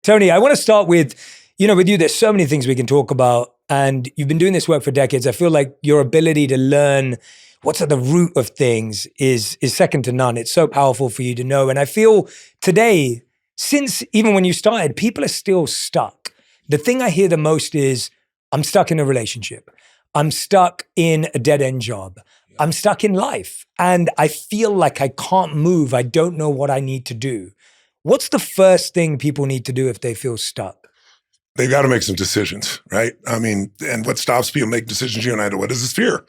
Tony, I want to start with, with you, there's so many things we can talk about, and you've been doing this work for decades. I feel like your ability to learn what's at the root of things is second to none. It's so powerful for you to know. And I feel today, since even when you started, people are still stuck. The thing I hear the most is, I'm stuck in a relationship. I'm stuck in a dead-end job. I'm stuck in life. And I feel like I can't move. I don't know what I need to do. What's the first thing people need to do if they feel stuck? They've got to make some decisions, right? I mean, and what stops people make decisions, you and I know, what is this fear?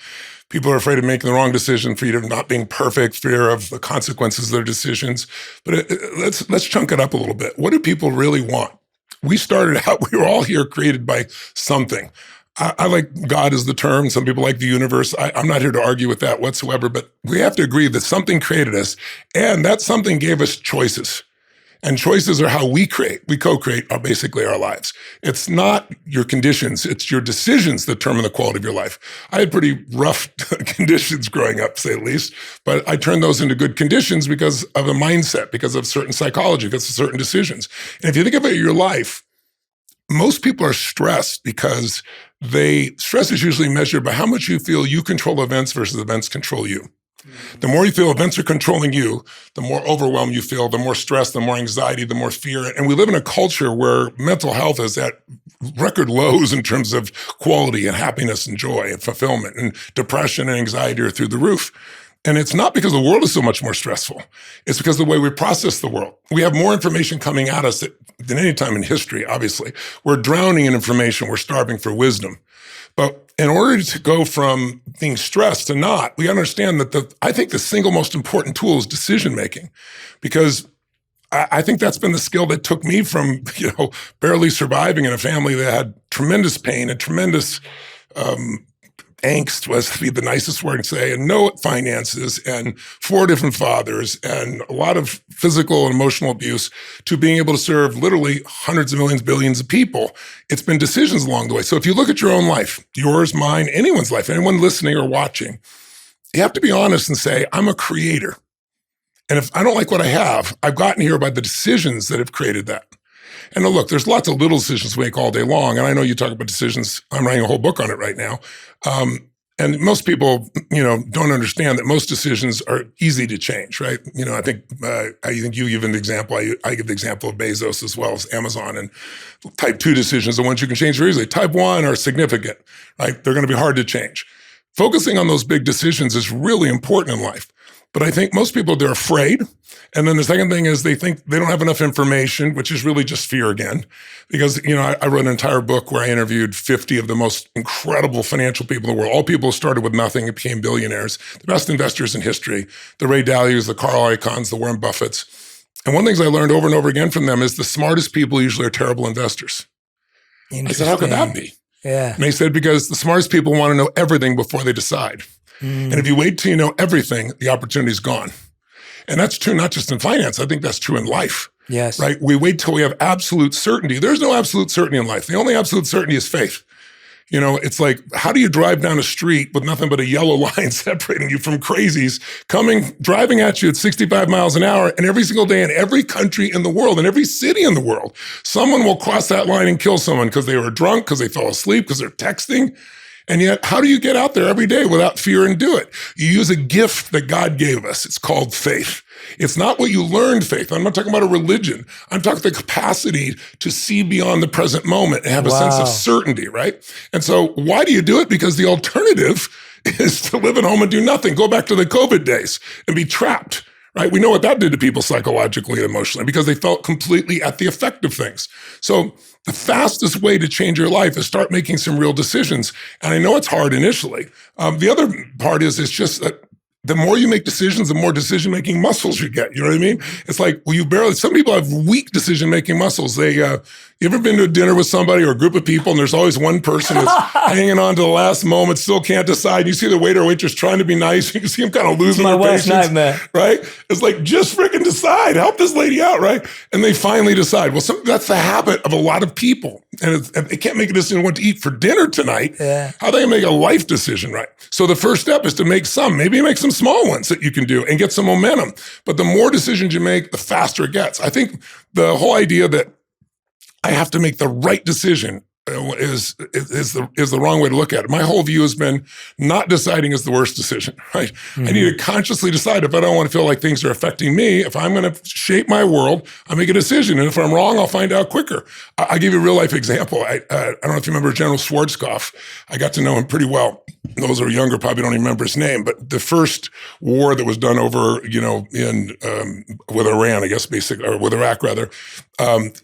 People are afraid of making the wrong decision, fear of not being perfect, fear of the consequences of their decisions. But let's chunk it up a little bit. What do people really want? We started out, we were all here created by something. I like God as the term. Some people like the universe. I'm not here to argue with that whatsoever, but we have to agree that something created us, and that something gave us choices. And choices are how we co-create basically our lives. It's not your conditions, it's your decisions that determine the quality of your life. I had pretty rough conditions growing up, to say the least, but I turned those into good conditions because of a mindset, because of certain psychology, because of certain decisions. And if you think about your life, most people are stressed because stress is usually measured by how much you feel you control events versus events control you. The more you feel events are controlling you, the more overwhelmed you feel, the more stress, the more anxiety, the more fear. And we live in a culture where mental health is at record lows in terms of quality and happiness and joy and fulfillment, and depression and anxiety are through the roof. And it's not because the world is so much more stressful. It's because of the way we process the world. We have more information coming at us than any time in history, obviously. We're drowning in information. We're starving for wisdom. But in order to go from being stressed to not, we understand that I think the single most important tool is decision-making, because I think that's been the skill that took me from, barely surviving in a family that had tremendous pain and tremendous angst, was to be the nicest word to say, and no finances and 4 different fathers and a lot of physical and emotional abuse, to being able to serve literally hundreds of millions, billions of people. It's been decisions along the way. So if you look at your own life, yours, mine, anyone's life, anyone listening or watching, you have to be honest and say, I'm a creator. And if I don't like what I have, I've gotten here by the decisions that have created that. And now look, there's lots of little decisions we make all day long. And I know you talk about decisions. I'm writing a whole book on it right now. And most people, don't understand that most decisions are easy to change, right? I think you give an example. I give the example of Bezos as well as Amazon, and type 2 decisions, the ones you can change very easily. Type 1 are significant, right? They're going to be hard to change. Focusing on those big decisions is really important in life. But I think most people, they're afraid. And then the second thing is they think they don't have enough information, which is really just fear again. Because, I wrote an entire book where I interviewed 50 of the most incredible financial people in the world. All people who started with nothing and became billionaires, the best investors in history, the Ray Dalios, the Carl Icahns, the Warren Buffetts. And one of the things I learned over and over again from them is the smartest people usually are terrible investors. I said, how could that be? Yeah. And they said, because the smartest people want to know everything before they decide. And if you wait till you know everything, the opportunity's gone. And that's true not just in finance. I think that's true in life. Yes. Right? We wait till we have absolute certainty. There's no absolute certainty in life. The only absolute certainty is faith. It's like, how do you drive down a street with nothing but a yellow line separating you from crazies driving at you at 65 miles an hour, and every single day in every country in the world, in every city in the world, someone will cross that line and kill someone because they were drunk, because they fell asleep, because they're texting. And yet, how do you get out there every day without fear and do it? You use a gift that God gave us. It's called faith. It's not what you learned faith. I'm not talking about a religion. I'm talking the capacity to see beyond the present moment and have a sense of certainty, right? And so why do you do it? Because the alternative is to live at home and do nothing. Go back to the COVID days and be trapped, right? We know what that did to people psychologically and emotionally, because they felt completely at the effect of things. So the fastest way to change your life is start making some real decisions. And I know it's hard initially. The other part is it's just that the more you make decisions, the more decision-making muscles you get. You know what I mean? It's like, some people have weak decision-making muscles. You ever been to a dinner with somebody or a group of people, and there's always one person that's hanging on to the last moment, still can't decide. You see the waiter or waitress trying to be nice. You can see them kind of losing their patience. My worst nightmare. Right? It's like, just freaking decide. Help this lady out, right? And they finally decide. Well, that's the habit of a lot of people. And they can't make a decision what to eat for dinner tonight. Yeah. How are they going to make a life decision, right? So the first step is to make maybe make some small ones that you can do and get some momentum. But the more decisions you make, the faster it gets. I think the whole idea that I have to make the right decision is the wrong way to look at it. My whole view has been not deciding is the worst decision, right? I need to consciously decide if I don't want to feel like things are affecting me. If I'm going to shape my world, I make a decision. And if I'm wrong, I'll find out quicker. I'll give you a real life example. I don't know if you remember General Schwarzkopf. I got to know him pretty well. Those who are younger probably don't even remember his name, but the first war that was done over, in with Iran, I guess, basically, or with Iraq rather,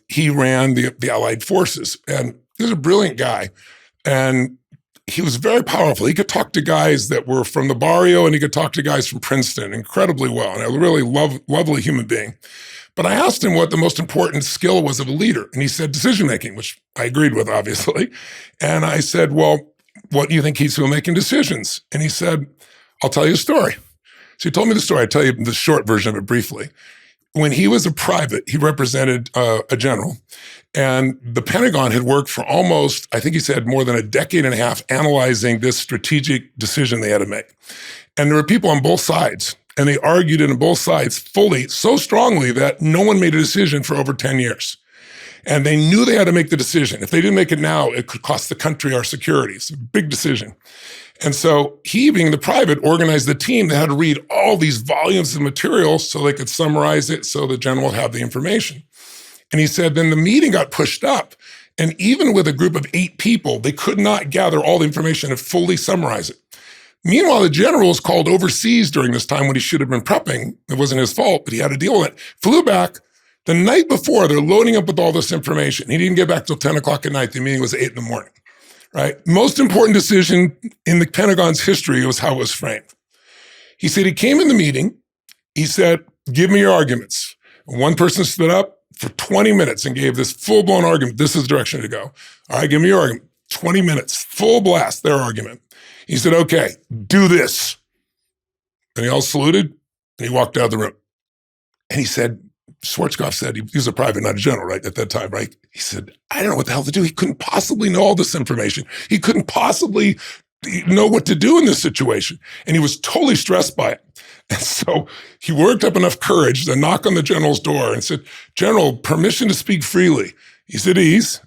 he ran the Allied forces, and he was a brilliant guy, and he was very powerful. He could talk to guys that were from the barrio, and he could talk to guys from Princeton incredibly well, and a really lovely human being. But I asked him what the most important skill was of a leader, and he said decision-making, which I agreed with, obviously. And I said, well, what do you think keeps people making decisions? And he said, I'll tell you a story. So he told me the story. I'll tell you the short version of it briefly. When he was a private, he represented a general, and the Pentagon had worked for almost, I think he said, more than a decade and a half analyzing this strategic decision they had to make. And there were people on both sides, and they argued it on both sides fully, so strongly that no one made a decision for over 10 years. And they knew they had to make the decision. If they didn't make it now, it could cost the country our security. It's a big decision. And so he, being the private, organized the team that had to read all these volumes of material so they could summarize it so the general would have the information. And he said, then the meeting got pushed up. And even with a group of 8 people, they could not gather all the information and fully summarize it. Meanwhile, the general was called overseas during this time when he should have been prepping. It wasn't his fault, but he had to deal with it. Flew back. The night before, they're loading up with all this information. He didn't get back till 10 o'clock at night. The meeting was 8 in the morning. Right? Most important decision in the Pentagon's history was how it was framed. He said he came in the meeting. He said, give me your arguments. One person stood up for 20 minutes and gave this full-blown argument. This is the direction to go. All right, give me your argument. 20 minutes, full blast, their argument. He said, okay, do this. And he all saluted, and he walked out of the room. And he said, Schwarzkopf said, he was a private, not a general, right, at that time, right? He said, I don't know what the hell to do. He couldn't possibly know all this information. He couldn't possibly know what to do in this situation. And he was totally stressed by it. And so he worked up enough courage to knock on the general's door and said, General, permission to speak freely. He's at ease.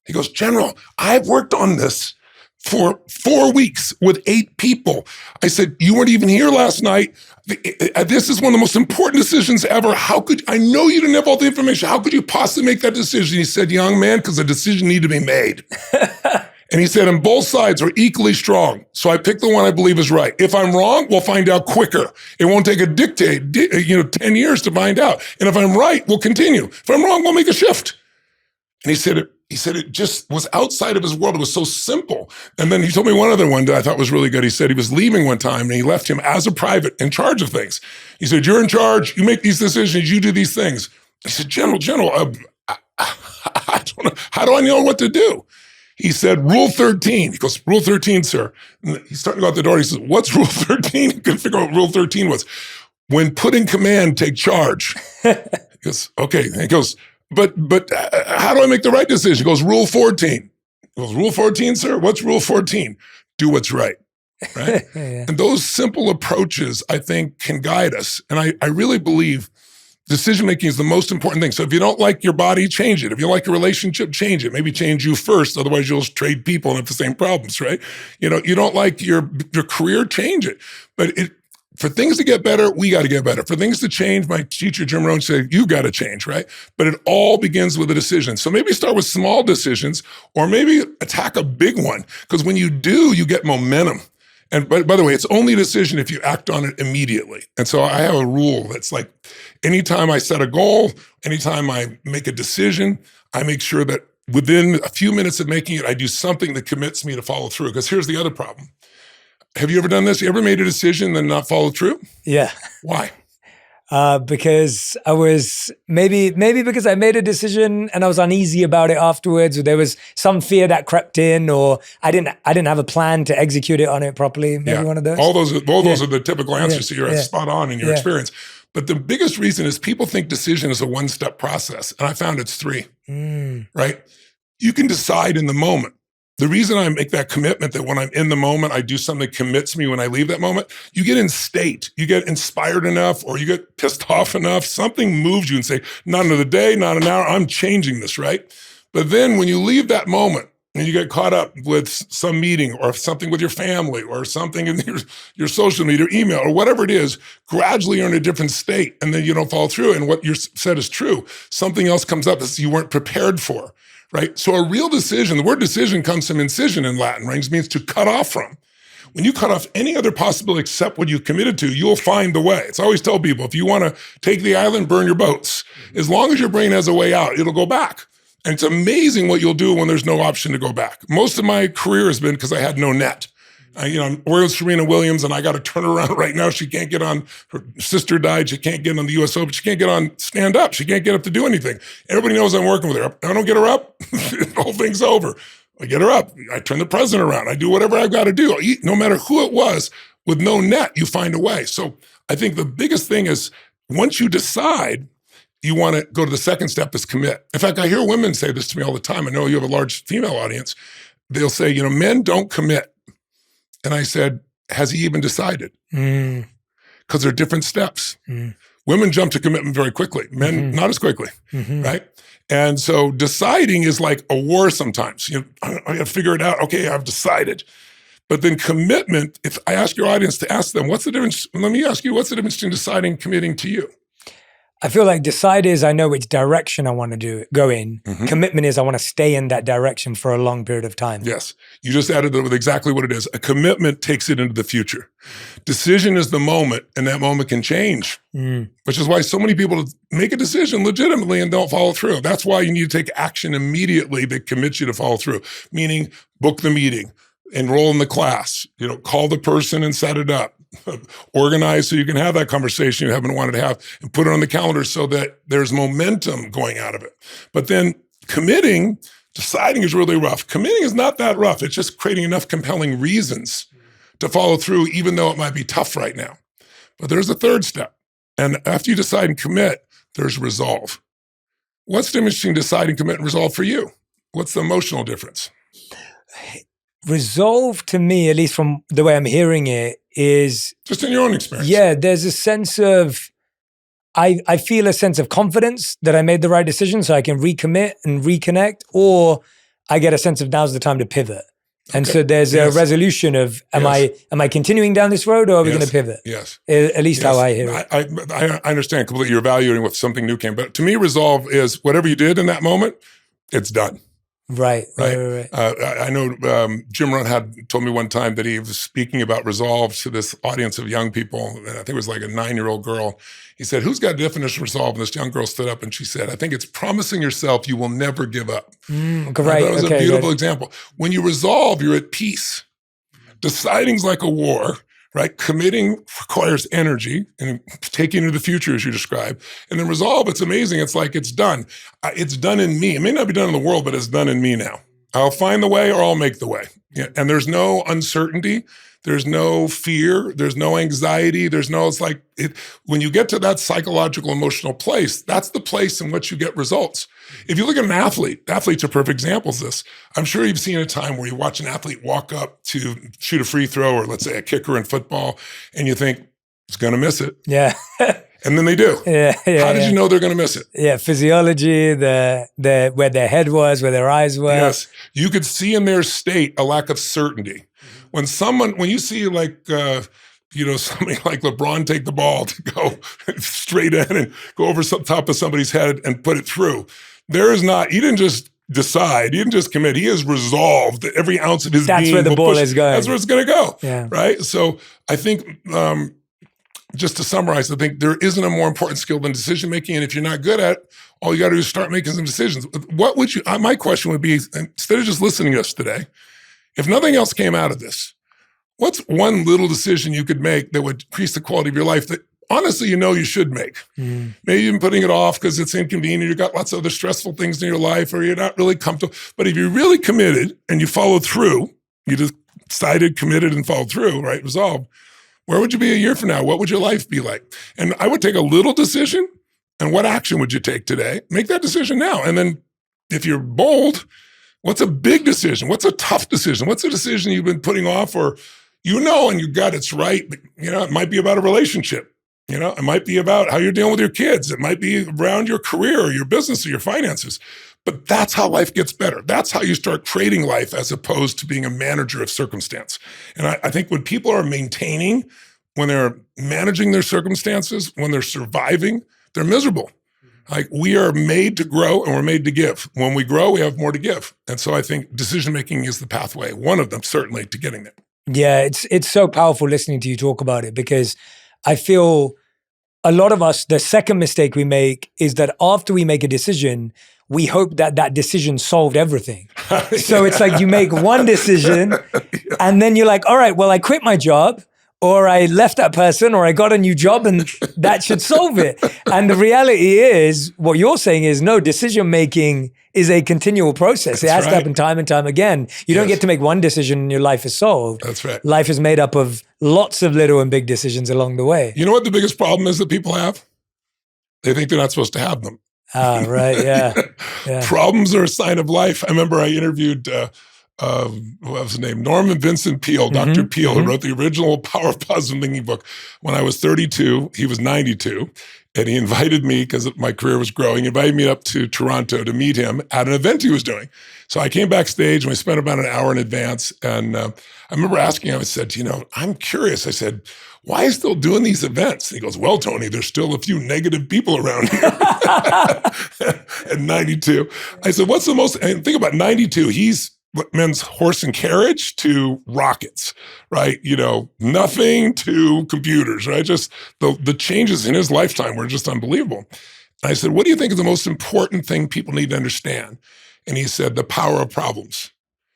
He goes, General, I've worked on this for 4 weeks with 8 people. I said, you weren't even here last night. This is one of the most important decisions ever. I know you didn't have all the information. How could you possibly make that decision? He said, young man, because the decision needed to be made. And he said, and both sides are equally strong. So I picked the one I believe is right. If I'm wrong, we'll find out quicker. It won't take 10 years to find out. And if I'm right, we'll continue. If I'm wrong, we'll make a shift. And he said it just was outside of his world. It was so simple. And then he told me one other one that I thought was really good. He said he was leaving one time and he left him as a private in charge of things. He said, you're in charge. You make these decisions. You do these things. I said, General, I don't know. How do I know what to do? He said, Rule 13. He goes, Rule 13, sir. And he's starting to go out the door. He says, what's Rule 13? He couldn't figure out what Rule 13 was. When put in command, take charge. He goes, okay. And he goes, but how do I make the right decision? He goes, Rule 14. He goes, Rule 14, sir? What's Rule 14? Do what's right. Right? Yeah. And those simple approaches, I think, can guide us. And I really believe decision-making is the most important thing. So if you don't like your body, change it. If you like your relationship, change it. Maybe change you first. Otherwise, you'll trade people and have the same problems, right? You don't like your career, change it. But for things to get better, we got to get better. For things to change, my teacher, Jim Rohn, said, you got to change, right? But it all begins with a decision. So maybe start with small decisions or maybe attack a big one. Because when you do, you get momentum. And by the way, it's only a decision if you act on it immediately. And so I have a rule that's like, anytime I set a goal, anytime I make a decision, I make sure that within a few minutes of making it, I do something that commits me to follow through. Because here's the other problem. Have you ever done this? You ever made a decision and not followed through? Yeah. Why? Because I was maybe because I made a decision and I was uneasy about it afterwards, or there was some fear that crept in, or I didn't have a plan to execute it on it properly. Maybe one of those. All those are the typical answers. So you're spot on in your experience. But the biggest reason is people think decision is a one-step process, and I found it's 3. Right? You can decide in the moment. The reason I make that commitment that when I'm in the moment, I do something that commits me when I leave that moment, you get in state, you get inspired enough, or you get pissed off enough, something moves you and say, not another day, not an hour, I'm changing this, right? But then when you leave that moment and you get caught up with some meeting or something with your family or something in your social media, or email, or whatever it is, gradually you're in a different state and then you don't follow through. And what you said is true. Something else comes up that you weren't prepared for. Right? So a real decision, the word decision comes from incision in Latin, right? It means to cut off from. When you cut off any other possibility except what you committed to, you'll find the way. It's always tell people, if you want to take the island, burn your boats. As long as your brain has a way out, it'll go back. And it's amazing what you'll do when there's no option to go back. Most of my career has been because I had no net. I'm working with Serena Williams, and I got to turn her around right now. She can't get on. Her sister died. She can't get on the U.S. Open. She can't get on stand up. She can't get up to do anything. Everybody knows I'm working with her. If I don't get her up, the whole thing's over. I get her up. I turn the president around. I do whatever I've got to do. No matter who it was, with no net, you find a way. So I think the biggest thing is once you decide you want to go to the second step is commit. In fact, I hear women say this to me all the time. I know you have a large female audience. They'll say, men don't commit. And I said, has he even decided? Because there are different steps. Women jump to commitment very quickly. Men, not as quickly, right? And so deciding is like a war sometimes. I got to figure it out. Okay, I've decided. But then commitment, if I ask your audience to ask them, what's the difference? Let me ask you, what's the difference between deciding and committing to you? I feel like decide is I know which direction I want to go in. Commitment is I want to stay in that direction for a long period of time. Yes. You just added that with exactly what it is. A commitment takes it into the future. Decision is the moment, and that moment can change, which is why so many people make a decision legitimately and don't follow through. That's why you need to take action immediately that commits you to follow through, meaning book the meeting, enroll in the class, call the person and set it up. Organize so you can have that conversation you haven't wanted to have and put it on the calendar so that there's momentum going out of it. But then deciding is really rough. Committing is not that rough. It's just creating enough compelling reasons to follow through, even though it might be tough right now. But there's a third step. And after you decide and commit, there's resolve. What's the difference between decide and commit and resolve for you? What's the emotional difference? Resolve to me, at least from the way I'm hearing it, is just in your own experience. Yeah, there's a sense of, I feel a sense of confidence that I made the right decision so I can recommit and reconnect, or I get a sense of now's the time to pivot. And so there's a resolution of, am I continuing down this road, or are we going to pivot? Yes. At least how I hear it. I understand completely. You're evaluating what something new came. But to me, resolve is whatever you did in that moment, it's done. Right. I know Jim Rohn had told me one time that he was speaking about resolve to this audience of young people. And I think it was like a 9-year-old girl. He said, who's got a definition of resolve? And this young girl stood up and she said, I think it's promising yourself you will never give up. Right. That was a beautiful example. When you resolve, you're at peace. Deciding's like a war. Right? Committing requires energy and taking into the future, as you described. And then resolve, it's amazing. It's like it's done. It's done in me. It may not be done in the world, but it's done in me now. I'll find the way or I'll make the way. Yeah. And there's no uncertainty. There's no fear. There's no anxiety. When you get to that psychological, emotional place, that's the place in which you get results. If you look at an athlete, athletes are perfect examples of this. I'm sure you've seen a time where you watch an athlete walk up to shoot a free throw, or let's say a kicker in football, and you think, he's going to miss it. Yeah. And then they do. How did you know they're going to miss it? Yeah, physiology, where their head was, where their eyes were. Yes. You could see in their state a lack of certainty. When you see somebody like LeBron take the ball to go straight in and go over top of somebody's head and put it through, he didn't just decide, he didn't just commit, he has resolved that every ounce of his being. That's where the ball is going. That's where it's going to go. Yeah. Right? So I think, just to summarize, I think there isn't a more important skill than decision making. And if you're not good at it, all you got to do is start making some decisions. My question would be, instead of just listening to us today, if nothing else came out of this, what's one little decision you could make that would increase the quality of your life that honestly you should make? Maybe you've been putting it off because it's inconvenient, you've got lots of other stressful things in your life, or you're not really comfortable. But if you're really committed and you followed through, you just decided, committed, and followed through, right? Resolved. Where would you be a year from now? What would your life be like? And I would take a little decision, and what action would you take today? Make that decision now. And then if you're bold, What's a big decision? What's a tough decision? What's a decision you've been putting off, or and you got it's right, but it might be about a relationship. It might be about how you're dealing with your kids. It might be around your career or your business or your finances. But that's how life gets better. That's how you start creating life as opposed to being a manager of circumstance. And I think when people are maintaining, when they're managing their circumstances, when they're surviving, they're miserable. Like, we are made to grow and we're made to give. When we grow, we have more to give. And so I think decision-making is the pathway, one of them certainly, to getting there. Yeah, it's so powerful listening to you talk about it, because I feel a lot of us, the second mistake we make is that after we make a decision, we hope that that decision solved everything. So it's like you make one decision and then you're like, all right, well, I quit my job, or I left that person, or I got a new job, and that should solve it. And the reality is, what you're saying is, no, decision-making is a continual process. It has to happen time and time again. You don't get to make one decision and your life is solved. That's right. Life is made up of lots of little and big decisions along the way. You know what the biggest problem is that people have? They think they're not supposed to have them. Ah, right, yeah. Problems are a sign of life. I remember I interviewed what was his name? Norman Vincent Peale, Dr. Peale, who wrote the original Power of Positive Thinking book. When I was 32, he was 92, and he invited me, because my career was growing, he invited me up to Toronto to meet him at an event he was doing. So I came backstage, and we spent about an hour in advance, and I remember asking him, I said, I'm curious. I said, why are you still doing these events? And he goes, well, Tony, there's still a few negative people around here. At 92. I said, what's the most, and think about 92, he's men's horse and carriage to rockets, right? Nothing to computers, right? Just the changes in his lifetime were just unbelievable. And I said, what do you think is the most important thing people need to understand? And he said, the power of problems.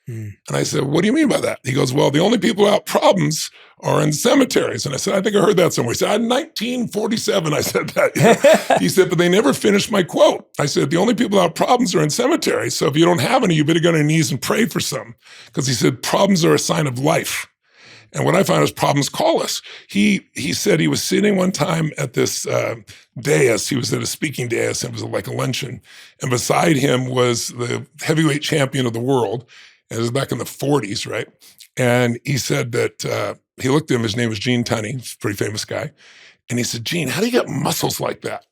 And I said, what do you mean by that? He goes, well, the only people without problems are in cemeteries. And I said, I think I heard that somewhere. He said, 1947, I said that. He said, but they never finished my quote. I said, the only people without problems are in cemeteries. So if you don't have any, you better go on your knees and pray for some. Because he said, problems are a sign of life. And what I found is problems call us. He said he was sitting one time at this dais. He was at a speaking dais. It was like a luncheon. And beside him was the heavyweight champion of the world. And it was back in the 40s, right? And he said that he looked at him. His name was Gene Tunney. He's a pretty famous guy. And he said, Gene, how do you get muscles like that?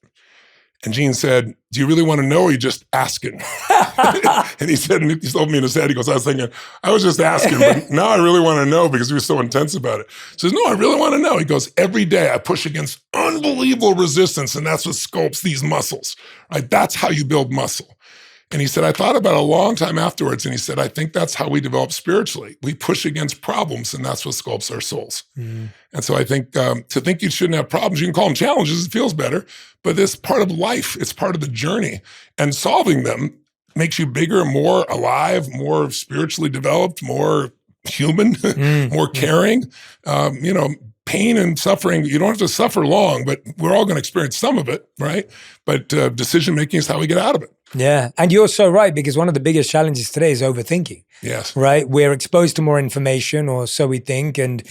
And Gene said, do you really want to know, or are you just asking? And he said, and he told me in his head, he goes, I was thinking, I was just asking, but now I really want to know, because he was so intense about it. He says, no, I really want to know. He goes, every day I push against unbelievable resistance, and that's what sculpts these muscles, right? That's how you build muscle. And he said, I thought about it a long time afterwards, and he said, I think that's how we develop spiritually. We push against problems, and that's what sculpts our souls. And so I think to think you shouldn't have problems, you can call them challenges, it feels better, but it's part of life. It's part of the journey. And solving them makes you bigger, more alive, more spiritually developed, more human, more caring. Pain and suffering, you don't have to suffer long, but we're all going to experience some of it, right? But decision-making is how we get out of it. Yeah. And you're so right, because one of the biggest challenges today is overthinking. Yes. Right? We're exposed to more information, or so we think. And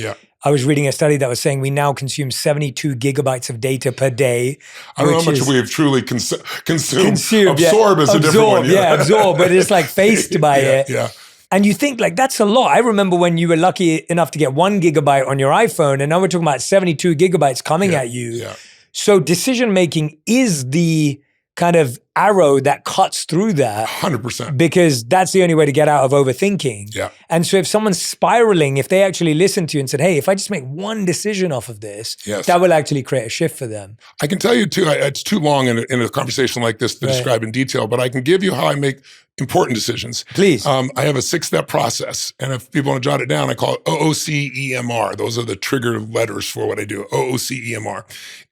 I was reading a study that was saying we now consume 72 gigabytes of data per day. I don't know how much we have truly consumed. Absorb is a different one. Absorb, but it's like faced by it. Yeah. And you think, like, that's a lot. I remember when you were lucky enough to get 1 gigabyte on your iPhone, and now we're talking about 72 gigabytes coming at you. Yeah. So decision-making is the kind of arrow that cuts through that. 100%. Because that's the only way to get out of overthinking. Yeah. And so if someone's spiraling, if they actually listen to you and said, hey, if I just make one decision off of this, that will actually create a shift for them. I can tell you too, it's too long in a conversation like this to describe in detail, but I can give you how I make important decisions. Please. I have a 6-step process. And if people want to jot it down, I call it OOCEMR. Those are the trigger letters for what I do, OOCEMR.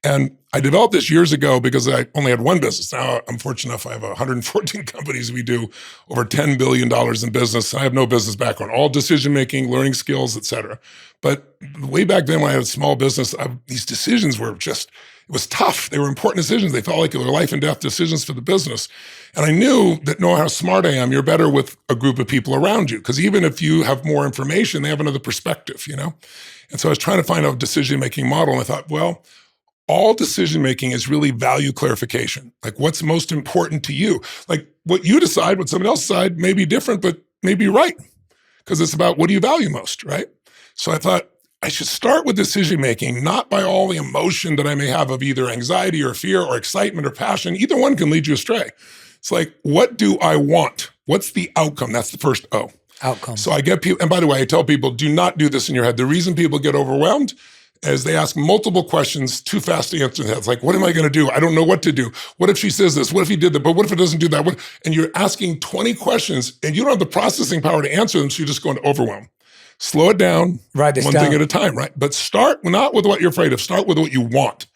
And I developed this years ago because I only had one business. Now I'm fortunate enough, I have 114 companies. We do over $10 billion in business. I have no business background, all decision-making, learning skills, et cetera. But way back then when I had a small business, these decisions were just, it was tough. They were important decisions. They felt like they were life and death decisions for the business. And I knew that knowing how smart I am, you're better with a group of people around you. Because even if you have more information, they have another perspective, you know? And so I was trying to find a decision-making model. And I thought, well, all decision-making is really value clarification. Like what's most important to you? Like what you decide, what somebody else decide may be different, but may be right because it's about what do you value most, right? So I thought I should start with decision-making, not by all the emotion that I may have of either anxiety or fear or excitement or passion. Either one can lead you astray. It's like, what do I want? What's the outcome? That's the first O. Outcome. So I get people, and by the way, I tell people, do not do this in your head. The reason people get overwhelmed is they ask multiple questions too fast to answer. It's like, what am I going to do? I don't know what to do. What if she says this? What if he did that? But what if it doesn't do that? And you're asking 20 questions and you don't have the processing power to answer them. So you're just going to overwhelm. Slow it down, Write this one down. thing at a time, right? But start not with what you're afraid of, start with what you want.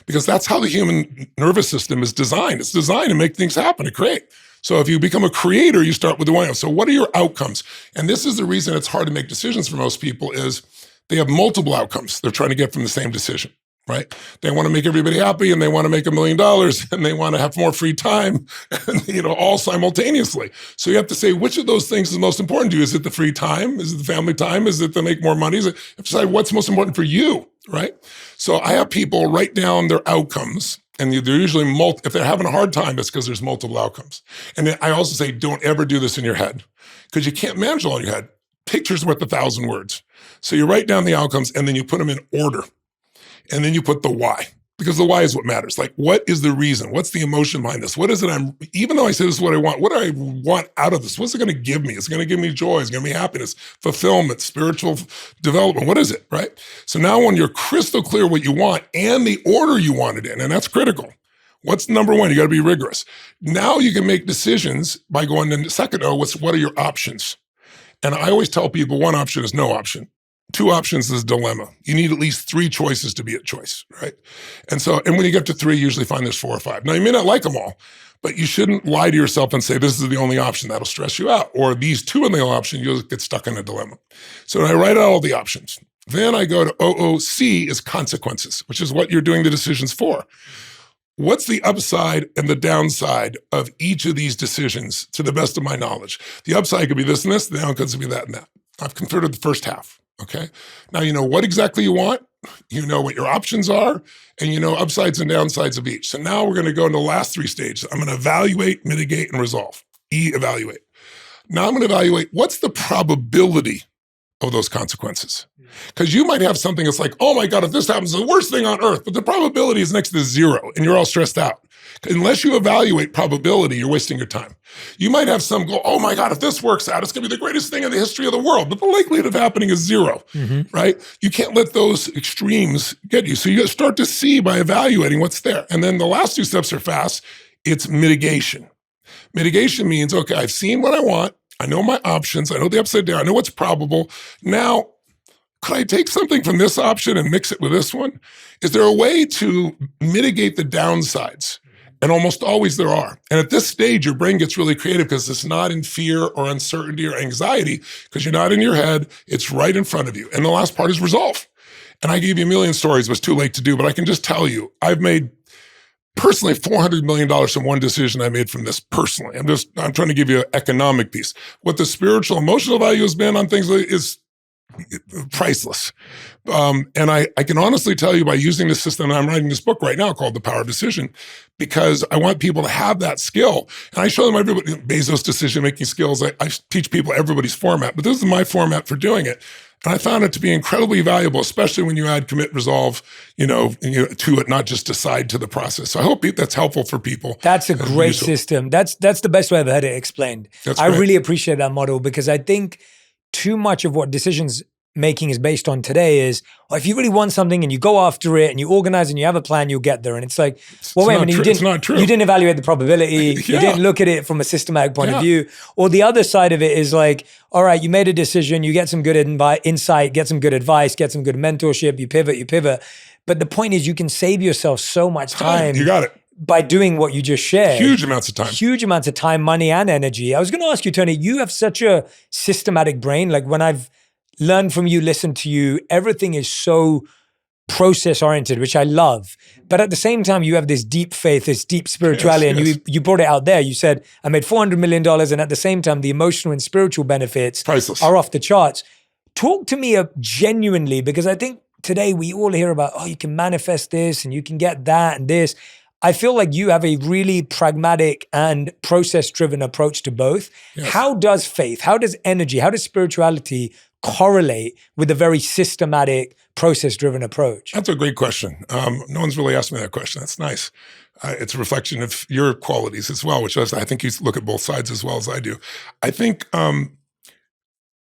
Because that's how the human nervous system is designed. It's designed to make things happen, to create. So if you become a creator, you start with the what. So what are your outcomes? And this is the reason it's hard to make decisions for most people is they have multiple outcomes they're trying to get from the same decision, right? They want to make everybody happy and they want to make $1 million and they want to have more free time, and, all simultaneously. So you have to say, which of those things is most important to you? Is it the free time? Is it the family time? Is it to make more money? You have to decide what's most important for you, right? So I have people write down their outcomes. And they're usually, if they're having a hard time, it's because there's multiple outcomes. And then I also say, don't ever do this in your head because you can't manage it all in your head. Picture's worth 1,000 words. So you write down the outcomes and then you put them in order. And then you put the why, because the why is what matters. Like, what is the reason? What's the emotion behind this? What is it even though I say this is what I want, what do I want out of this? What's it going to give me? It's going to give me joy. It's going to be happiness, fulfillment, spiritual development. What is it, right? So now when you're crystal clear what you want and the order you want it in, and that's critical. What's number one? You got to be rigorous. Now you can make decisions by going to the second O, what are your options? And I always tell people one option is no option. 2 options is a dilemma. You need at least 3 choices to be a choice, right? And when you get to 3, you usually find there's 4 or 5. Now, you may not like them all, but you shouldn't lie to yourself and say, this is the only option. That'll stress you out. Or these 2 are the only option, you'll get stuck in a dilemma. So I write out all the options. Then I go to OOC is consequences, which is what you're doing the decisions for. What's the upside and the downside of each of these decisions to the best of my knowledge? The upside could be this and this, the downside could be that and that. I've considered the first half. Okay. Now you know what exactly you want, you know what your options are, and you know upsides and downsides of each. So now we're going to go into the last 3 stages. I'm going to evaluate, mitigate, and resolve. Evaluate. Now I'm going to evaluate what's the probability of those consequences. Because you might have something that's like, oh my God, if this happens, it's the worst thing on earth, but the probability is next to 0 and you're all stressed out. Unless you evaluate probability, you're wasting your time. You might have some go, oh my God, if this works out, it's going to be the greatest thing in the history of the world, but the likelihood of happening is 0, right? You can't let those extremes get you. So you start to see by evaluating what's there. And then the last 2 steps are fast. It's mitigation. Mitigation means, okay, I've seen what I want. I know my options. I know the upside down. I know what's probable. Now, could I take something from this option and mix it with this one? Is there a way to mitigate the downsides? And almost always there are. And at this stage, your brain gets really creative because it's not in fear or uncertainty or anxiety because you're not in your head. It's right in front of you. And the last part is resolve. And I gave you a million stories, but it's too late to do. But I can just tell you, I've made personally $400 million from one decision I made from this personally. I'm trying to give you an economic piece. What the spiritual, emotional value has been on things is priceless. And I can honestly tell you by using this system, and I'm writing this book right now called The Power of Decision, because I want people to have that skill. And I show them everybody, Bezos decision-making skills. I teach people everybody's format, but this is my format for doing it. And I found it to be incredibly valuable, especially when you add commit, resolve, to it, not just decide to the process. So I hope that's helpful for people. That's a great system. That's the best way I've heard it explained. I really appreciate that model because I think too much of what decisions making is based on today is, if you really want something and you go after it and you organize and you have a plan, you'll get there. And it's like, well, wait a minute, it's not true. You didn't evaluate the probability. You didn't look at it from a systematic point of view. Or the other side of it is like, all right, you made a decision, you get some good insight, get some good advice, get some good mentorship, you pivot. But the point is you can save yourself so much time. You got it. By doing what you just shared. Huge amounts of time. Huge amounts of time, money, and energy. I was going to ask you, Tony, you have such a systematic brain. Like when I've learned from you, listened to you, everything is so process-oriented, which I love. But at the same time, you have this deep faith, this deep spirituality, and you brought it out there. You said, I made $400 million, and at the same time, the emotional and spiritual benefits priceless. Are off the charts. Talk to me genuinely, because I think today we all hear about, you can manifest this, and you can get that and this. I feel like you have a really pragmatic and process-driven approach to both. Yes. How does faith, how does energy, how does spirituality correlate with a very systematic, process-driven approach? That's a great question. No one's really asked me that question. That's nice. It's a reflection of your qualities as well, which is, I think you look at both sides as well as I do. I think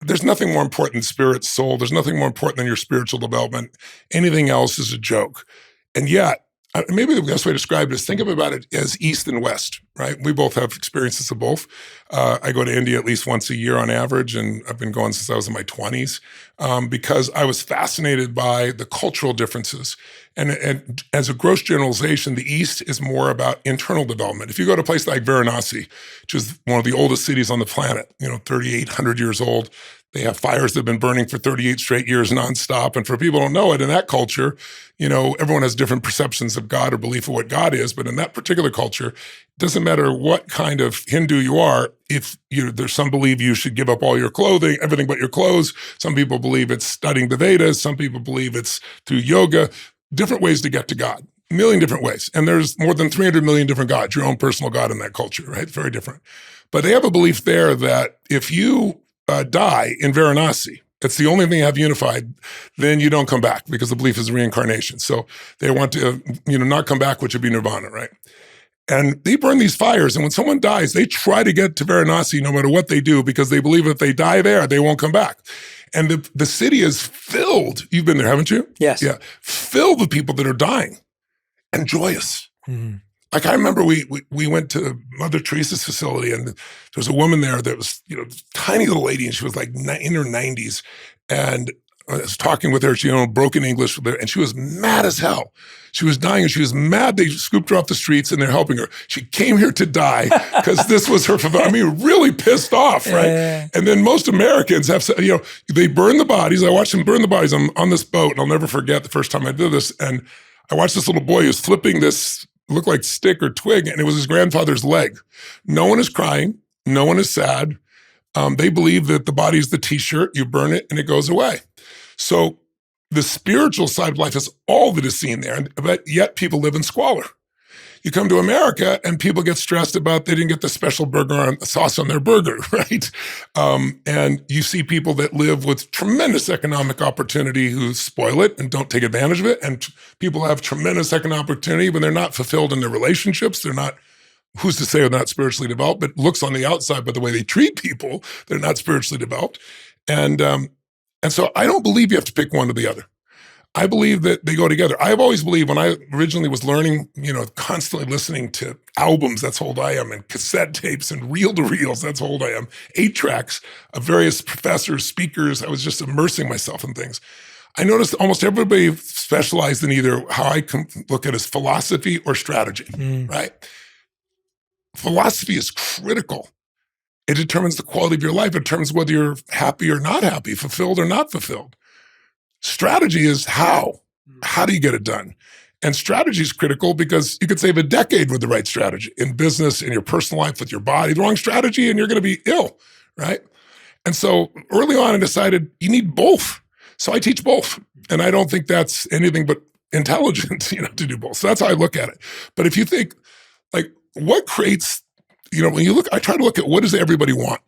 there's nothing more important than spirit, soul. There's nothing more important than your spiritual development. Anything else is a joke. And yet, maybe the best way to describe it is think about it as East and West, right? We both have experiences of both. I go to India at least once a year on average, and I've been going since I was in my 20s because I was fascinated by the cultural differences. And as a gross generalization, the East is more about internal development. If you go to a place like Varanasi, which is one of the oldest cities on the planet, 3,800 years old, they have fires that have been burning for 38 straight years nonstop. And for people who don't know it, in that culture, everyone has different perceptions of God or belief of what God is. But in that particular culture, it doesn't matter what kind of Hindu you are. If there's some believe you should give up all your clothing, everything but your clothes. Some people believe it's studying the Vedas. Some people believe it's through yoga. Different ways to get to God. A million different ways. And there's more than 300 million different gods, your own personal God in that culture, right? Very different. But they have a belief there that if you die in Varanasi, it's the only thing you have unified, then you don't come back because the belief is reincarnation. So they want to, not come back, which would be nirvana, right? And they burn these fires. And when someone dies, they try to get to Varanasi no matter what they do because they believe if they die there, they won't come back. And the city is filled. You've been there, haven't you? Yes. Yeah. Filled with people that are dying and joyous. Mm-hmm. Like I remember we went to Mother Teresa's facility and there was a woman there that was, tiny little lady and she was like in her 90s. And I was talking with her, she broken English with her, and she was mad as hell. She was dying and she was mad. They scooped her off the streets and they're helping her. She came here to die because this was her, really pissed off, right? And then most Americans have, they burn the bodies. I watched them burn the bodies. I'm on this boat and I'll never forget the first time I did this. And I watched this little boy who was flipping this, looked like stick or twig, and it was his grandfather's leg. No one is crying. No one is sad. They believe that the body is the t-shirt. You burn it and it goes away. So the spiritual side of life is all that is seen there, but yet people live in squalor. You come to America and people get stressed about they didn't get the special burger on sauce on their burger, right? And you see people that live with tremendous economic opportunity who spoil it and don't take advantage of it. And people have tremendous economic opportunity when they're not fulfilled in their relationships. They're not, who's to say they're not spiritually developed, but looks on the outside by the way they treat people, they're not spiritually developed. And so I don't believe you have to pick one or the other. I believe that they go together. I've always believed when I originally was learning, constantly listening to albums, that's how old I am, and cassette tapes and reel-to-reels, that's how old I am, 8 tracks of various professors, speakers. I was just immersing myself in things. I noticed almost everybody specialized in either how I can look at as philosophy or strategy, right? Philosophy is critical. It determines the quality of your life. It determines whether you're happy or not happy, fulfilled or not fulfilled. Strategy is how. How do you get it done? And strategy is critical because you could save a decade with the right strategy in business, in your personal life, with your body. The wrong strategy and you're going to be ill, right? And so early on I decided you need both. So I teach both. And I don't think that's anything but intelligent, to do both. So that's how I look at it. But if you think, like, what creates, when you look, I try to look at what does everybody want?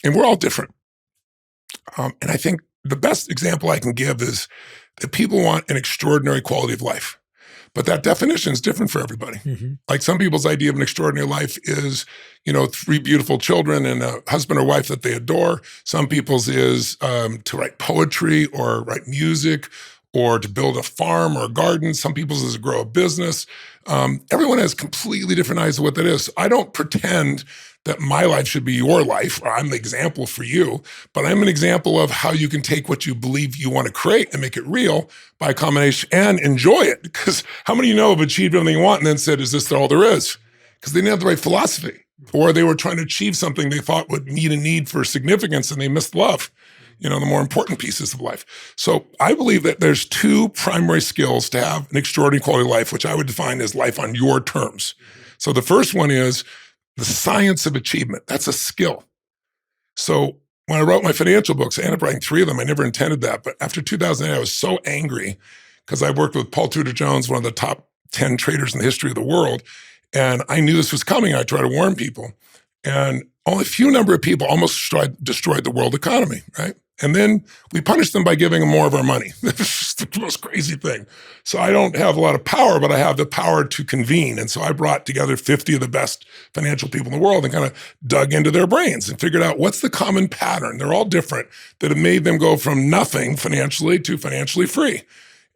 And we're all different. And I think the best example I can give is that people want an extraordinary quality of life. But that definition is different for everybody. Mm-hmm. Like some people's idea of an extraordinary life is, 3 beautiful children and a husband or wife that they adore. Some people's is to write poetry or write music or to build a farm or a garden. Some people's is to grow a business. Everyone has completely different ideas of what that is. I don't pretend that my life should be your life, or I'm the example for you, but I'm an example of how you can take what you believe you want to create and make it real by a combination and enjoy it. Because how many of you have achieved everything you want and then said, is this all there is? Because they didn't have the right philosophy, or they were trying to achieve something they thought would meet a need for significance and they missed love, the more important pieces of life. So I believe that there's 2 primary skills to have an extraordinary quality of life, which I would define as life on your terms. So the first one is the science of achievement. That's a skill. So when I wrote my financial books, I ended up writing 3 of them. I never intended that. But after 2008, I was so angry because I worked with Paul Tudor Jones, one of the top 10 traders in the history of the world. And I knew this was coming. I tried to warn people. And only a few number of people almost destroyed the world economy, right? And then we punished them by giving them more of our money. That's the most crazy thing. So I don't have a lot of power, but I have the power to convene. And so I brought together 50 of the best financial people in the world and kind of dug into their brains and figured out what's the common pattern. They're all different that have made them go from nothing financially to financially free.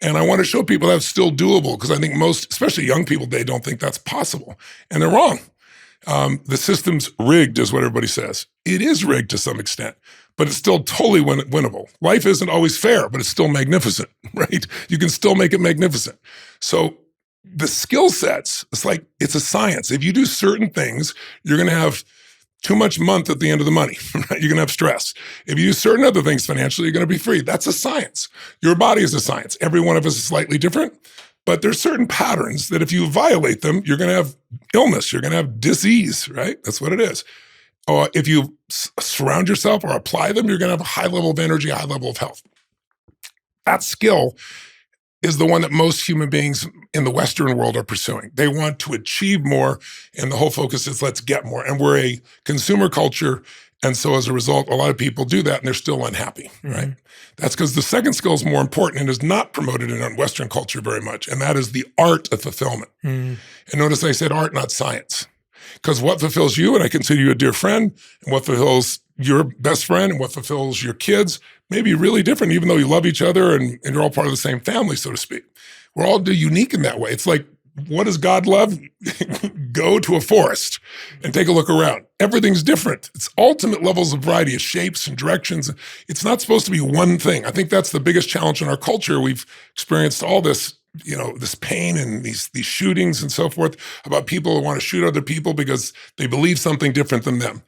And I want to show people that's still doable because I think most, especially young people today, don't think that's possible. And they're wrong. The system's rigged is what everybody says. It is rigged to some extent, but it's still totally winnable. Life isn't always fair, but it's still magnificent, right? You can still make it magnificent. So the skill sets, it's a science. If you do certain things, you're going to have too much month at the end of the money, right? You're going to have stress. If you do certain other things financially, you're going to be free. That's a science. Your body is a science. Every one of us is slightly different. But there's certain patterns that if you violate them, you're going to have illness. You're going to have disease, right? That's what it is. Or if you surround yourself or apply them, you're going to have a high level of energy, a high level of health. That skill is the one that most human beings in the Western world are pursuing. They want to achieve more, and the whole focus is let's get more. And we're a consumer culture, and so as a result, a lot of people do that, and they're still unhappy, right? That's because the second skill is more important and is not promoted in Western culture very much, and that is the art of fulfillment. And notice I said art, not science. Because what fulfills you, and I consider you a dear friend, and what fulfills your best friend and what fulfills your kids may be really different, even though you love each other and you're all part of the same family, so to speak. We're all unique in that way. It's like, what does God love? Go to a forest and take a look around. Everything's different. It's ultimate levels of variety of shapes and directions. It's not supposed to be one thing. I think that's the biggest challenge in our culture. We've experienced all this, this pain and these shootings and so forth about people who want to shoot other people because they believe something different than them.